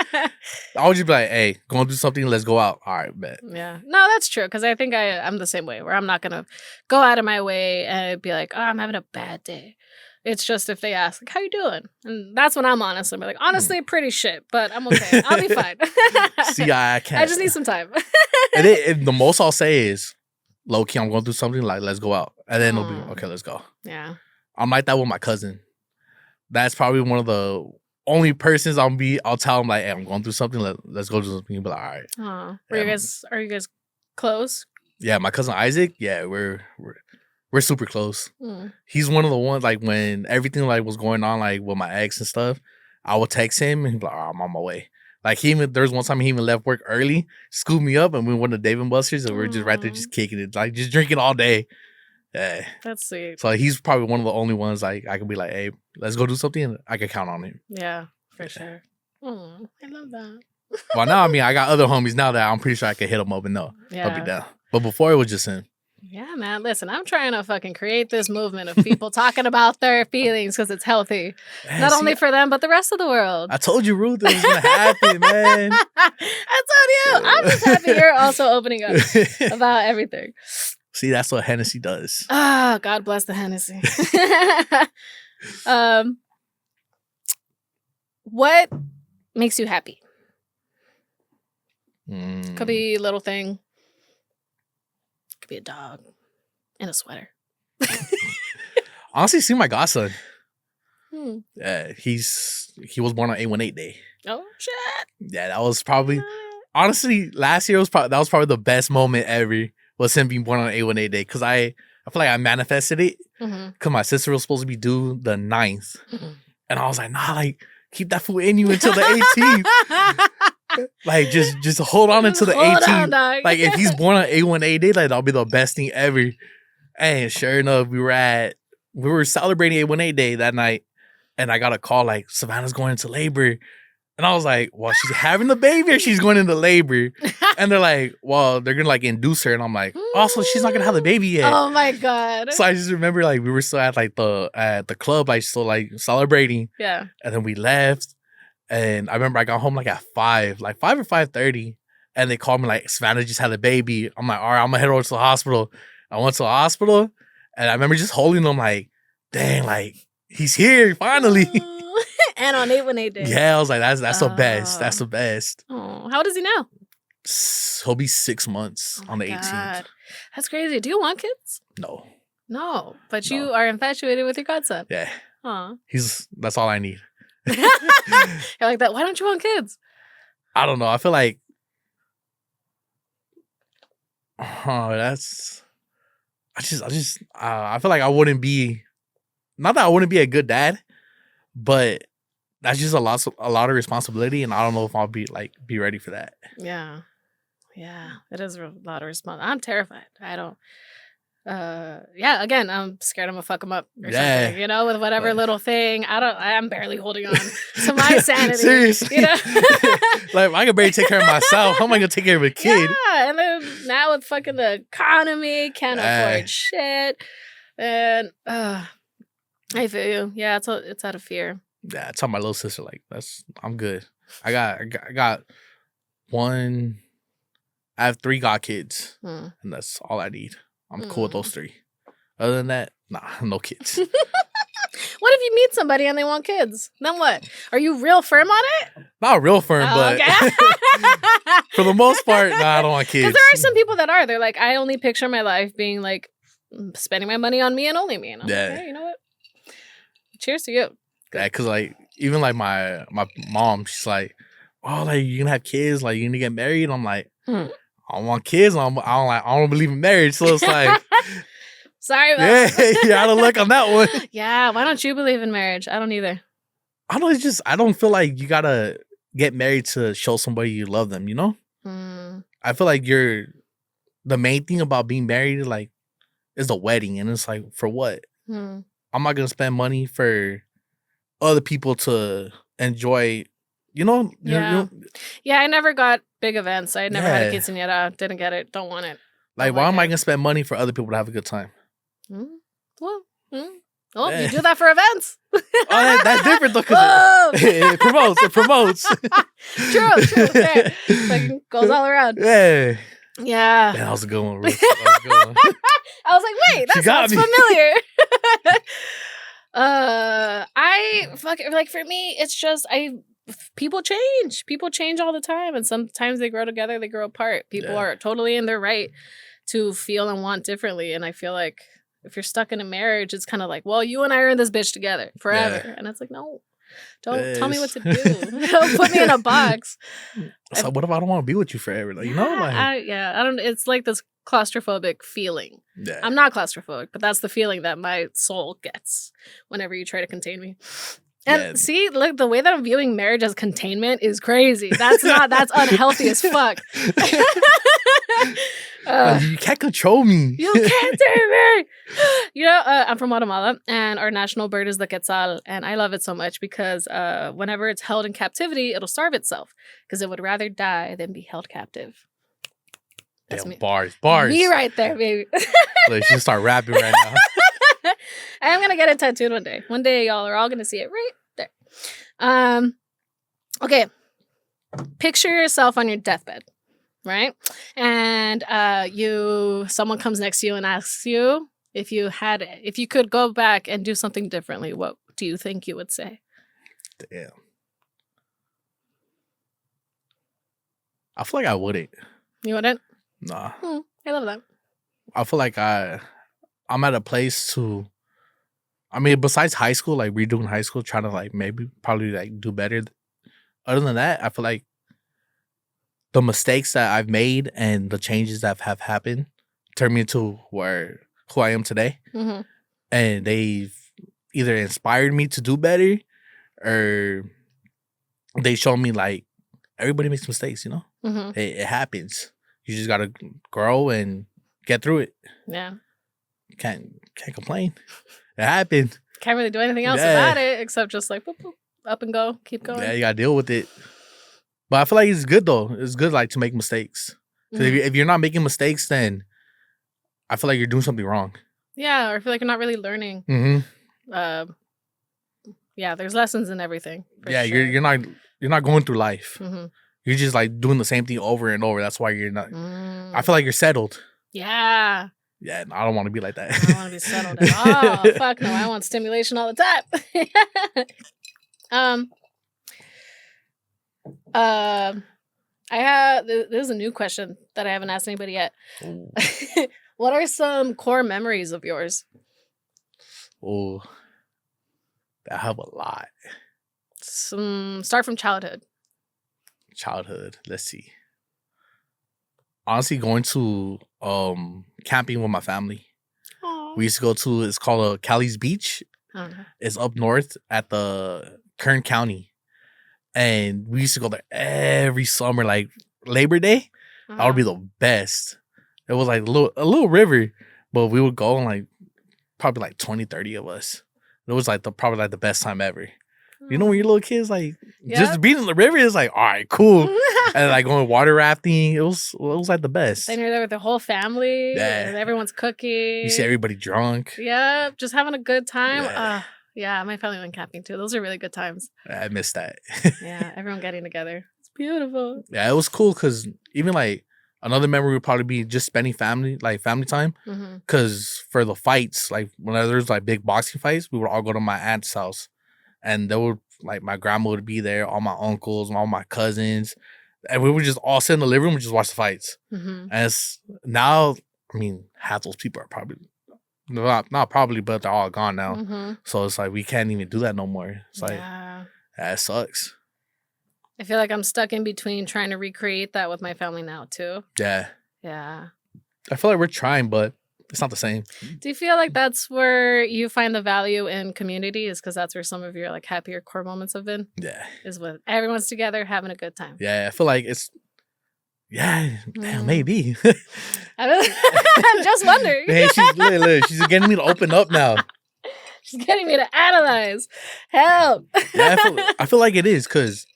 Speaker 2: I would just be like, hey, go do something, let's go out. All right, bet.
Speaker 1: Yeah. No, that's true. Because I think I'm the same way, where I'm not going to go out of my way and be like, oh, I'm having a bad day. It's just if they ask, like, how you doing? And that's when I'm honest. I'm like, honestly, pretty shit, but I'm okay. I'll be fine.
Speaker 2: See, I can't.
Speaker 1: I just need some time.
Speaker 2: And the most I'll say is, low key, I'm going through something, like, let's go out. And then it'll be,
Speaker 1: Aw.
Speaker 2: okay, let's go.
Speaker 1: Yeah.
Speaker 2: I'm like that with my cousin. That's probably one of the only persons I'll tell him, like, hey, I'm going through something, let's go do something. He'll be like, all right.
Speaker 1: Aw.
Speaker 2: Yeah,
Speaker 1: Are you guys close?
Speaker 2: Yeah, my cousin Isaac, yeah, we're super close.
Speaker 1: Mm.
Speaker 2: He's one of the ones, like, when everything, like, was going on, like, with my ex and stuff, I would text him and he'd be like, oh, I'm on my way. Like, there was one time he even left work early, scooped me up, and we went to Dave & Buster's, and we were just right there,
Speaker 1: Aw.
Speaker 2: just kicking it, like, just drinking all day. Yeah.
Speaker 1: That's sweet.
Speaker 2: So he's probably one of the only ones, like, I can be like, hey, let's go do something, and I can count on him.
Speaker 1: Yeah, for sure. Oh, I love that.
Speaker 2: Well, now, I mean, I got other homies now that I'm pretty sure I can hit them up and know I'll be
Speaker 1: Yeah.
Speaker 2: down. But before, it was just him.
Speaker 1: Yeah, man. Listen, I'm trying to fucking create this movement of people talking about their feelings because it's healthy.
Speaker 2: Man,
Speaker 1: Not
Speaker 2: see,
Speaker 1: only for them, but the rest of the world.
Speaker 2: I told you, Ruth, it was going to happen, man.
Speaker 1: I told you. I'm just happy you're also opening up about everything.
Speaker 2: See, that's what Hennessy does.
Speaker 1: Ah, God bless the Hennessy. What makes you happy? Could be a little thing. Could be a dog in a sweater.
Speaker 2: Honestly, see my godson.
Speaker 1: Hmm.
Speaker 2: He was born on 818 day.
Speaker 1: Oh, shit.
Speaker 2: Yeah, that was probably, honestly, last year that was probably the best moment ever, was him being born on 818 day. Because I feel like I manifested it. Because my sister was supposed to be due the 9th. And I was like, nah, like, keep that fool in you until the 18th. Like, just hold on until the 18th. Like, if he's born on 818 day, like, that'll be the best thing ever. And sure enough, we were celebrating 818 day that night. And I got a call, like, Savannah's going into labor. And I was like, well, she's having the baby or she's going into labor? And they're like, well, they're going to, like, induce her. And I'm like, also, she's not going to have the baby yet.
Speaker 1: Oh, my God.
Speaker 2: So I just remember, like, we were still at, like, the club, like, still, like, celebrating.
Speaker 1: Yeah.
Speaker 2: And then we left. And I remember I got home, like, at 5 or 5:30. And they called me, like, Savannah just had a baby. I'm like, all right, I'm going to head over to the hospital. I went to the hospital. And I remember just holding them, like, dang, like, he's here, finally.
Speaker 1: And on 818 day.
Speaker 2: Yeah, I was like, that's the best. That's the best.
Speaker 1: Oh, how old is he now?
Speaker 2: He'll be 6 months on the 18th.
Speaker 1: God. That's crazy. Do you want kids?
Speaker 2: No.
Speaker 1: No, but
Speaker 2: No.
Speaker 1: you are infatuated with your godson.
Speaker 2: Yeah.
Speaker 1: Aw.
Speaker 2: That's all I need.
Speaker 1: You're like that. Why don't you want kids?
Speaker 2: I don't know. I feel like, I feel like I wouldn't be, not that I wouldn't be a good dad, but that's just a lot of responsibility, and I don't know if I'll be ready for that.
Speaker 1: Yeah. Yeah. It is a lot of responsibility. I'm terrified. I don't. Yeah, again, I'm scared I'm gonna fuck him up or something, you know, with whatever little thing. I'm barely holding on to my sanity.
Speaker 2: Seriously.
Speaker 1: You know?
Speaker 2: Like, I can barely take care of myself. How am I gonna take care of a kid?
Speaker 1: Yeah, and then now with fucking the economy, can't afford shit. And I feel you. Yeah, it's out of fear.
Speaker 2: Yeah, I tell my little sister, like, I'm good. I got one, I have 3 godkids, and that's all I need. I'm cool with those 3. Other than that, nah, no kids.
Speaker 1: What if you meet somebody and they want kids? Then what? Are you real firm on it?
Speaker 2: Not real firm, but
Speaker 1: okay.
Speaker 2: for the most part, nah, I don't want kids.
Speaker 1: Because there are some people that are. They're like, I only picture my life being like spending my money on me and only me. And I'm like, hey, you know what? Cheers to you.
Speaker 2: Yeah, because, like, even, like, my mom, she's like, oh, like, you gonna have kids? Like, you gonna get married? I'm like, I don't want kids. I don't believe in marriage. So it's like,
Speaker 1: sorry about
Speaker 2: that. You're out of luck on that one.
Speaker 1: Yeah, why don't you believe in marriage? I don't either.
Speaker 2: I don't. It's just, I don't feel like you gotta get married to show somebody you love them. You know. I feel like the main thing about being married, like, is the wedding, and it's like, for what? I'm not gonna spend money for other people to enjoy. You know?
Speaker 1: Yeah. Yeah, I never got big events. I never had a quinceañera. Didn't get it. Don't want it.
Speaker 2: Like, why am I going to spend money for other people to have a good time?
Speaker 1: Well, you do that for events.
Speaker 2: Oh, that's different, though, because it promotes.
Speaker 1: True. Fair. Like, goes all around.
Speaker 2: Yeah.
Speaker 1: Yeah.
Speaker 2: That was a good one, Ruth. That was a good one.
Speaker 1: I was like, wait, that sounds familiar. I fuck it. Like, for me, it's just, people change. People change all the time, and sometimes they grow together, they grow apart. People are totally in their right to feel and want differently, and I feel like if you're stuck in a marriage, it's kind of like, well, you and I are in this bitch together forever, and it's like, no, don't tell me what to do. Don't put me in a box.
Speaker 2: So what if I don't want to be with you forever? Like, you know, like
Speaker 1: I don't. It's like this claustrophobic feeling.
Speaker 2: yeah.
Speaker 1: I'm not claustrophobic, but that's the feeling that my soul gets whenever you try to contain me. And see, look, the way that I'm viewing marriage as containment is crazy. That's unhealthy as fuck.
Speaker 2: You can't control me.
Speaker 1: You can't tame me. You know, I'm from Guatemala, and our national bird is the quetzal, and I love it so much because whenever it's held in captivity, it'll starve itself because it would rather die than be held captive. That's
Speaker 2: Damn,
Speaker 1: me.
Speaker 2: bars.
Speaker 1: Me right there, baby.
Speaker 2: Like, she start rapping right now.
Speaker 1: I'm gonna get it tattooed one day. One day, y'all are all gonna see it right there. Okay. Picture yourself on your deathbed, right? And someone comes next to you and asks you if you could go back and do something differently. What do you think you would say?
Speaker 2: Damn. I feel like I wouldn't.
Speaker 1: You wouldn't?
Speaker 2: Nah.
Speaker 1: I love that.
Speaker 2: I feel like I'm at a place to. I mean, besides high school, like redoing high school, trying to like probably like do better. Other than that, I feel like the mistakes that I've made and the changes that have happened turned me into who I am today.
Speaker 1: Mm-hmm.
Speaker 2: And they've either inspired me to do better, or they show me like everybody makes mistakes. You know,
Speaker 1: Mm-hmm.
Speaker 2: it happens. You just gotta grow and get through it.
Speaker 1: Yeah.
Speaker 2: Can't complain. It happened.
Speaker 1: Can't really do anything else about it except just like boop, boop, up and go, keep going.
Speaker 2: Yeah, you gotta deal with it. But I feel like it's good though. It's good like to make mistakes. Because if you're not making mistakes, then I feel like you're doing something wrong.
Speaker 1: Yeah, or I feel like you're not really learning.
Speaker 2: Mm-hmm.
Speaker 1: Yeah, there's lessons in everything.
Speaker 2: Yeah,
Speaker 1: sure.
Speaker 2: you're not going through life.
Speaker 1: Mm-hmm.
Speaker 2: You're just like doing the same thing over and over. That's why you're not. I feel like you're settled.
Speaker 1: Yeah.
Speaker 2: Yeah, I don't want to be like that.
Speaker 1: I don't want to be settled at all. Fuck no, I want stimulation all the time. This is a new question that I haven't asked anybody yet. What are some core memories of yours?
Speaker 2: Oh, I have a lot.
Speaker 1: Start from childhood.
Speaker 2: Let's see. Honestly, going to camping with my family.
Speaker 1: Aww.
Speaker 2: We used to go to, it's called Cali's Beach. It's up north at the Kern County. And we used to go there every summer, like Labor Day. That would be the best. It was like a little river, but we would go and like probably like 20, 30 of us. It was like probably like the best time ever. You know, when you're little kids, like just being in the river is like, all right, cool. And like going water rafting, it was like the best.
Speaker 1: And you're there with the whole family.
Speaker 2: Yeah.
Speaker 1: And everyone's cooking.
Speaker 2: You see everybody drunk.
Speaker 1: Yeah, just having a good time. Yeah, my family went camping too. Those are really good times.
Speaker 2: I missed that.
Speaker 1: Yeah, everyone getting together. It's beautiful.
Speaker 2: Yeah, it was cool because even like another memory would probably be just spending family time. Because for the fights, like when there's like big boxing fights, we would all go to my aunt's house. And there would like my grandma would be there, all my uncles, all my cousins. And we would just all sit in the living room and just watch the fights. And it's now, I mean, half those people are probably not probably, but they're all gone now. So it's like we can't even do that no more. It's like that sucks.
Speaker 1: I feel like I'm stuck in between trying to recreate that with my family now too.
Speaker 2: Yeah.
Speaker 1: Yeah.
Speaker 2: I feel like we're trying, but it's not the same.
Speaker 1: Do you feel like that's where you find the value in community? Is because that's where some of your like happier core moments have been?
Speaker 2: Yeah.
Speaker 1: Is when everyone's together having a good time.
Speaker 2: Yeah, I feel like it's damn, maybe.
Speaker 1: I'm just wondering.
Speaker 2: Hey, she's getting me to open up now.
Speaker 1: She's getting me to analyze. Help.
Speaker 2: Yeah, I feel like it is because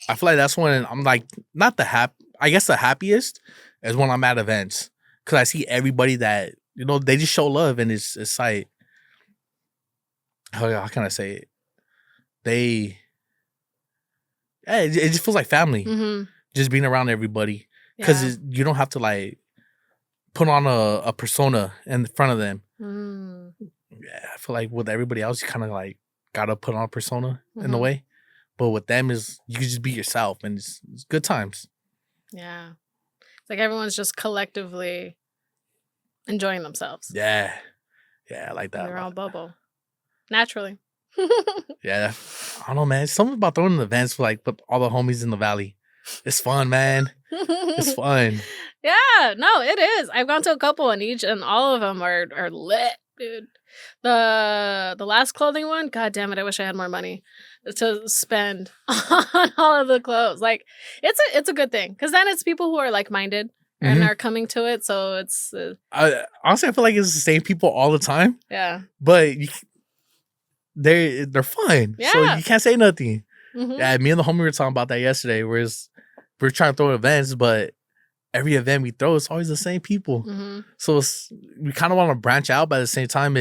Speaker 2: I feel like that's when I'm like not the I guess the happiest is when I'm at events. Because I see everybody that, you know, they just show love and it's like, how can I say it? It just feels like family. Just being around everybody. Because you don't have to like put on a persona in front of them. Yeah, I feel like with everybody else, you kind of like got to put on a persona in a way. But with them is you can just be yourself, and it's good times.
Speaker 1: Yeah. It's like everyone's just collectively enjoying themselves.
Speaker 2: Yeah, I like
Speaker 1: In
Speaker 2: that.
Speaker 1: their
Speaker 2: a
Speaker 1: own
Speaker 2: lot.
Speaker 1: bubble. Naturally.
Speaker 2: Yeah, I don't know, man. It's something about throwing events like with all the homies in the valley. It's fun, man. It's fun.
Speaker 1: Yeah, no, it is. I've gone to a couple and all of them are lit, dude. The last clothing one, god damn it, I wish I had more money to spend on all of the clothes. Like it's a good thing because then it's people who are like minded and
Speaker 2: Mhm.
Speaker 1: are coming to it. So it's
Speaker 2: Honestly, I feel like it's the same people all the time,
Speaker 1: yeah,
Speaker 2: but they're fun. So
Speaker 1: Yeah.
Speaker 2: you can't say nothing.
Speaker 1: Mhm.
Speaker 2: Yeah, me and the homie were talking about that yesterday. Whereas we're trying to throw events, but every event we throw, it's always the same people.
Speaker 1: Mhm.
Speaker 2: So we kind of want to branch out, but at the same time,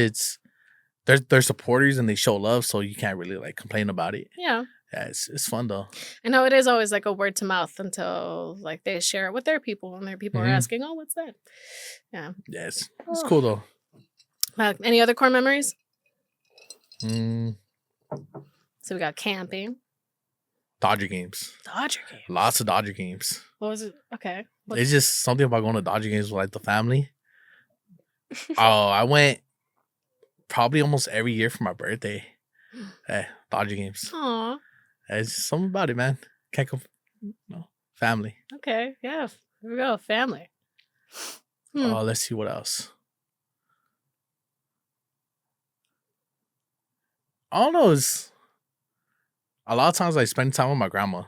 Speaker 2: they're supporters and they show love, so you can't really like complain about it.
Speaker 1: Yeah.
Speaker 2: Yeah, it's fun though.
Speaker 1: I know it is always like a word to mouth until like they share it with their people and their people are
Speaker 2: Mhm.
Speaker 1: asking, "Oh, what's that?" Yeah.
Speaker 2: Yeah, it's
Speaker 1: Oh.
Speaker 2: cool though.
Speaker 1: Any other core memories?
Speaker 2: Mm,
Speaker 1: So we got camping,
Speaker 2: Dodger games,
Speaker 1: Dodger game.
Speaker 2: lots of Dodger games.
Speaker 1: What was it? Okay. What-
Speaker 2: It's just something about going to Dodger games with like the family. Oh, I went probably almost every year for my birthday. Dodger games.
Speaker 1: Aw.
Speaker 2: It's just something about it, man. Can't go. No, family.
Speaker 1: Okay. Yeah. Here we go. Family. Hmm.
Speaker 2: Let's see what else. I don't know. It's a lot of times I spend time with my grandma.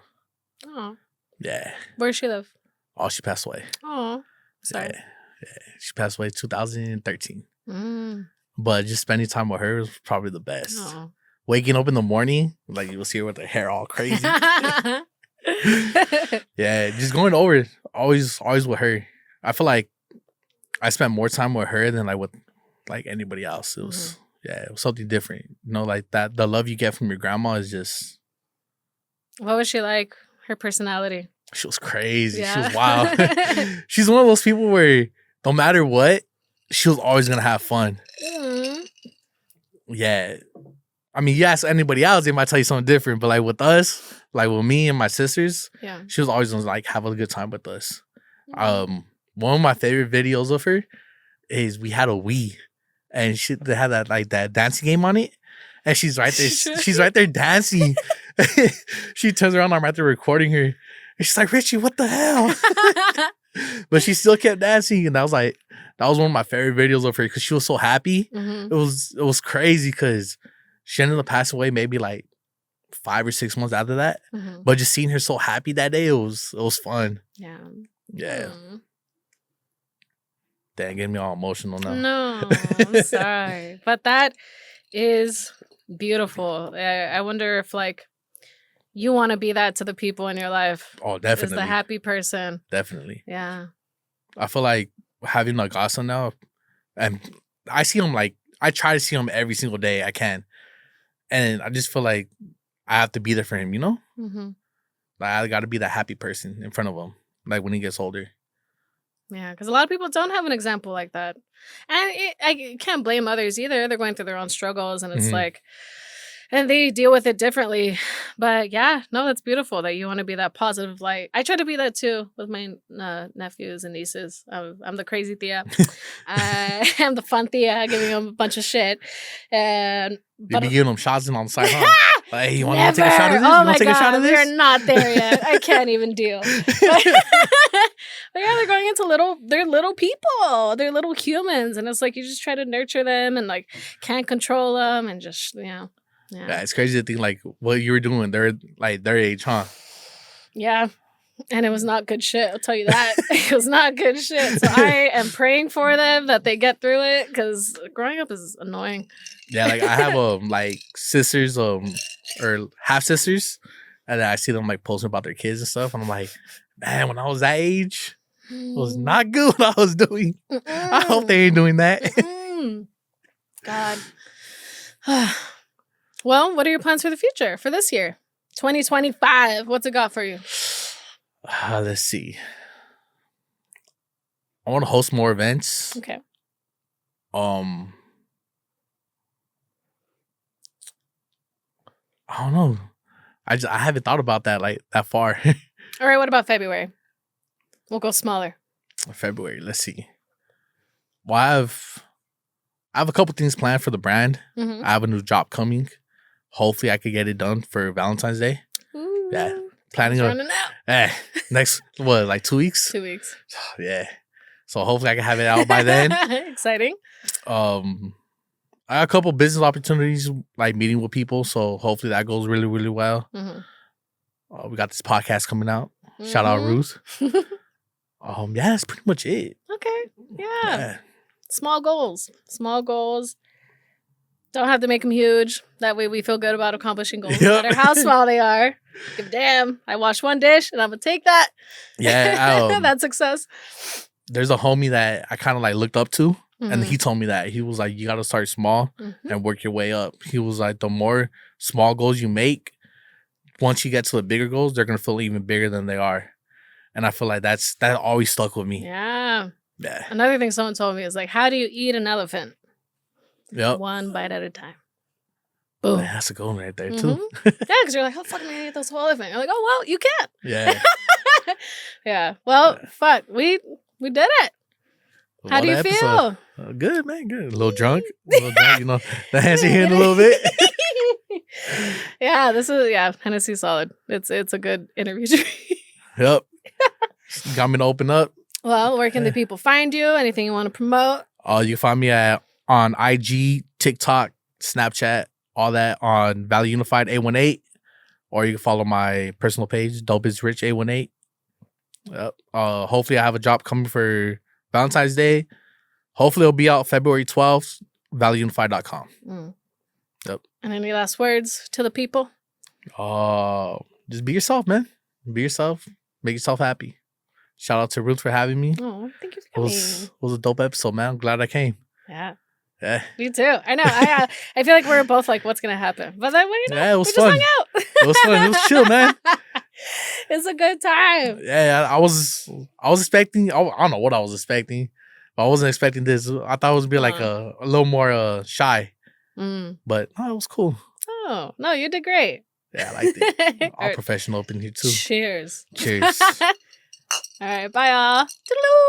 Speaker 1: Aw.
Speaker 2: Yeah.
Speaker 1: Where does she live?
Speaker 2: Oh, she passed away.
Speaker 1: Aw. Sorry.
Speaker 2: Yeah. She passed away 2013.
Speaker 1: Mm.
Speaker 2: But just spending time with her was probably the best.
Speaker 1: Aw.
Speaker 2: Waking up in the morning, like you'll see her with her hair all crazy. Yeah, just going over it. Always with her. I feel like I spent more time with her than like with like anybody else. It was it was something different. You know, like that the love you get from your grandma is just
Speaker 1: What was she like? Her personality.
Speaker 2: she was crazy. She
Speaker 1: Yeah.
Speaker 2: was wild. She's one of those people where no matter what, she was always gonna have fun.
Speaker 1: Mm.
Speaker 2: Yeah. I mean, you ask anybody else, they might tell you something different. But like with us, like with me and my sisters,
Speaker 1: Yeah.
Speaker 2: she was always gonna like have a good time with us. One of my favorite videos of her is we had a Wii, and they had that dancing game on it, and she's right there. She's right there dancing. She turns around, I'm right there recording her, and she's like, "Richie, what the hell?" But she still kept dancing, and that was one of my favorite videos of her because she was so happy.
Speaker 1: Mhm.
Speaker 2: It was crazy because she ended up passing away maybe like 5 or 6 months after that.
Speaker 1: Mhm.
Speaker 2: But just seeing her so happy that day, it was fun.
Speaker 1: Yeah.
Speaker 2: Yeah.
Speaker 1: Mm.
Speaker 2: Damn, getting me all emotional now.
Speaker 1: No, I'm sorry. But that is beautiful. I wonder if like you want to be that to the people in your life.
Speaker 2: Oh,
Speaker 1: Is
Speaker 2: definitely.
Speaker 1: the happy person.
Speaker 2: Definitely.
Speaker 1: Yeah.
Speaker 2: I feel like having a godson now, and I see him I try to see him every single day I can. And I just feel like I have to be there for him, you know?
Speaker 1: Mm-hmm.
Speaker 2: Like I got to be that happy person in front of him, like when he gets older.
Speaker 1: Yeah, because a lot of people don't have an example like that. And I can't blame others either. They're going through their own struggles and it's
Speaker 2: Mhm.
Speaker 1: like, and they deal with it differently. But yeah, no, that's beautiful that you want to be that positive light. I try to be that too with my nephews and nieces. I'm the crazy Thea. I am the fun Thea, giving them a bunch of shit. And
Speaker 2: You be giving them shots in on the side, huh? Like, you want to take a shot of this?
Speaker 1: Oh
Speaker 2: You want
Speaker 1: my
Speaker 2: to take a shot
Speaker 1: God,
Speaker 2: of
Speaker 1: we
Speaker 2: this?
Speaker 1: are not there yet. I can't even deal. But yeah, they're going into they're little people. They're little humans. And it's like you just try to nurture them and like can't control them and just,
Speaker 2: Yeah, it's crazy to think like what you were doing. They're like their age, huh?
Speaker 1: Yeah. And it was not good shit. I'll tell you that. It was not good shit. So I am praying for them that they get through it because growing up is annoying.
Speaker 2: Yeah, like I have like sisters or half sisters, and I see them like posting about their kids and stuff, and I'm like, man, when I was that age, it was not good what I was doing. I hope they ain't doing that.
Speaker 1: God. Well, what are your plans for the future for this year? 2025. What's it got for you?
Speaker 2: Let's see. I want to host more events.
Speaker 1: Okay.
Speaker 2: I don't know. I haven't thought about that like that far.
Speaker 1: All right, what about February? We'll go smaller.
Speaker 2: February. Let's see. Well, I have a couple things planned for the brand.
Speaker 1: Mm-hmm.
Speaker 2: I have a new job coming. Hopefully, I could get it done for Valentine's Day.
Speaker 1: Ooh,
Speaker 2: Yeah, planning on
Speaker 1: running out.
Speaker 2: next like 2 weeks.
Speaker 1: 2 weeks.
Speaker 2: Yeah, so hopefully I can have it out by then.
Speaker 1: Exciting.
Speaker 2: I got a couple business opportunities, like meeting with people. So hopefully that goes really, really well.
Speaker 1: Mm-hmm.
Speaker 2: We got this podcast coming out. Shout out Ruth. Yeah, that's pretty much it.
Speaker 1: Okay. Yeah. Small goals. Small goals. Don't have to make them huge. That way we feel good about accomplishing goals, no matter how small they are. Give a damn. I washed one dish and I'm going to take that.
Speaker 2: Yeah.
Speaker 1: That's success.
Speaker 2: There's a homie that I kind of like looked up to. And he told me that. He was like, you got to start small and work your way up. He was like, the more small goals you make, once you get to the bigger goals, they're going to feel even bigger than they are. And I feel like that always stuck with me.
Speaker 1: Yeah.
Speaker 2: Yeah.
Speaker 1: Another thing someone told me is like, how do you eat an elephant?
Speaker 2: Yep.
Speaker 1: One bite at a time. Boom.
Speaker 2: Man, that's a goal right there, too.
Speaker 1: Yeah, because you're like, how the fuck am I going to eat this whole elephant? You're like, oh, well, you can't.
Speaker 2: Yeah.
Speaker 1: Yeah. Well, fuck. We did it. How do you feel?
Speaker 2: Good, man. Good. A little drunk. You know, the hands are hitting a little bit.
Speaker 1: Yeah, Hennessy's solid. It's a good interview.
Speaker 2: Yep. Got me to open up.
Speaker 1: Well, where can the people find you? Anything you want to promote?
Speaker 2: You can find me on IG, TikTok, Snapchat, all that on Valley Unified A18. Or you can follow my personal page, Dope is Rich A18. Yep. Hopefully I have a drop coming for Valentine's Day. Hopefully it'll be out February 12th, valleyunified.com. Yep.
Speaker 1: And any last words to the people?
Speaker 2: Just be yourself, man. Be yourself. Make yourself happy. Shout out to Ruth for having me.
Speaker 1: Oh, thank you for coming.
Speaker 2: It was a dope episode, man. I'm glad I came.
Speaker 1: Yeah.
Speaker 2: Yeah.
Speaker 1: Me too. I know. I feel like we're both like, what's gonna happen? But then, well,
Speaker 2: yeah, it was
Speaker 1: we
Speaker 2: fun.
Speaker 1: Just hung out.
Speaker 2: It was fun. It was chill, man.
Speaker 1: It's a good time.
Speaker 2: Yeah, I was expecting. I don't know what I was expecting, but I wasn't expecting this. I thought it was be like a little more shy, but no, it was cool.
Speaker 1: Oh no, you did great.
Speaker 2: Yeah, I liked it. All professional up in here too.
Speaker 1: Cheers.
Speaker 2: Cheers.
Speaker 1: All right, bye y'all. Toodaloo.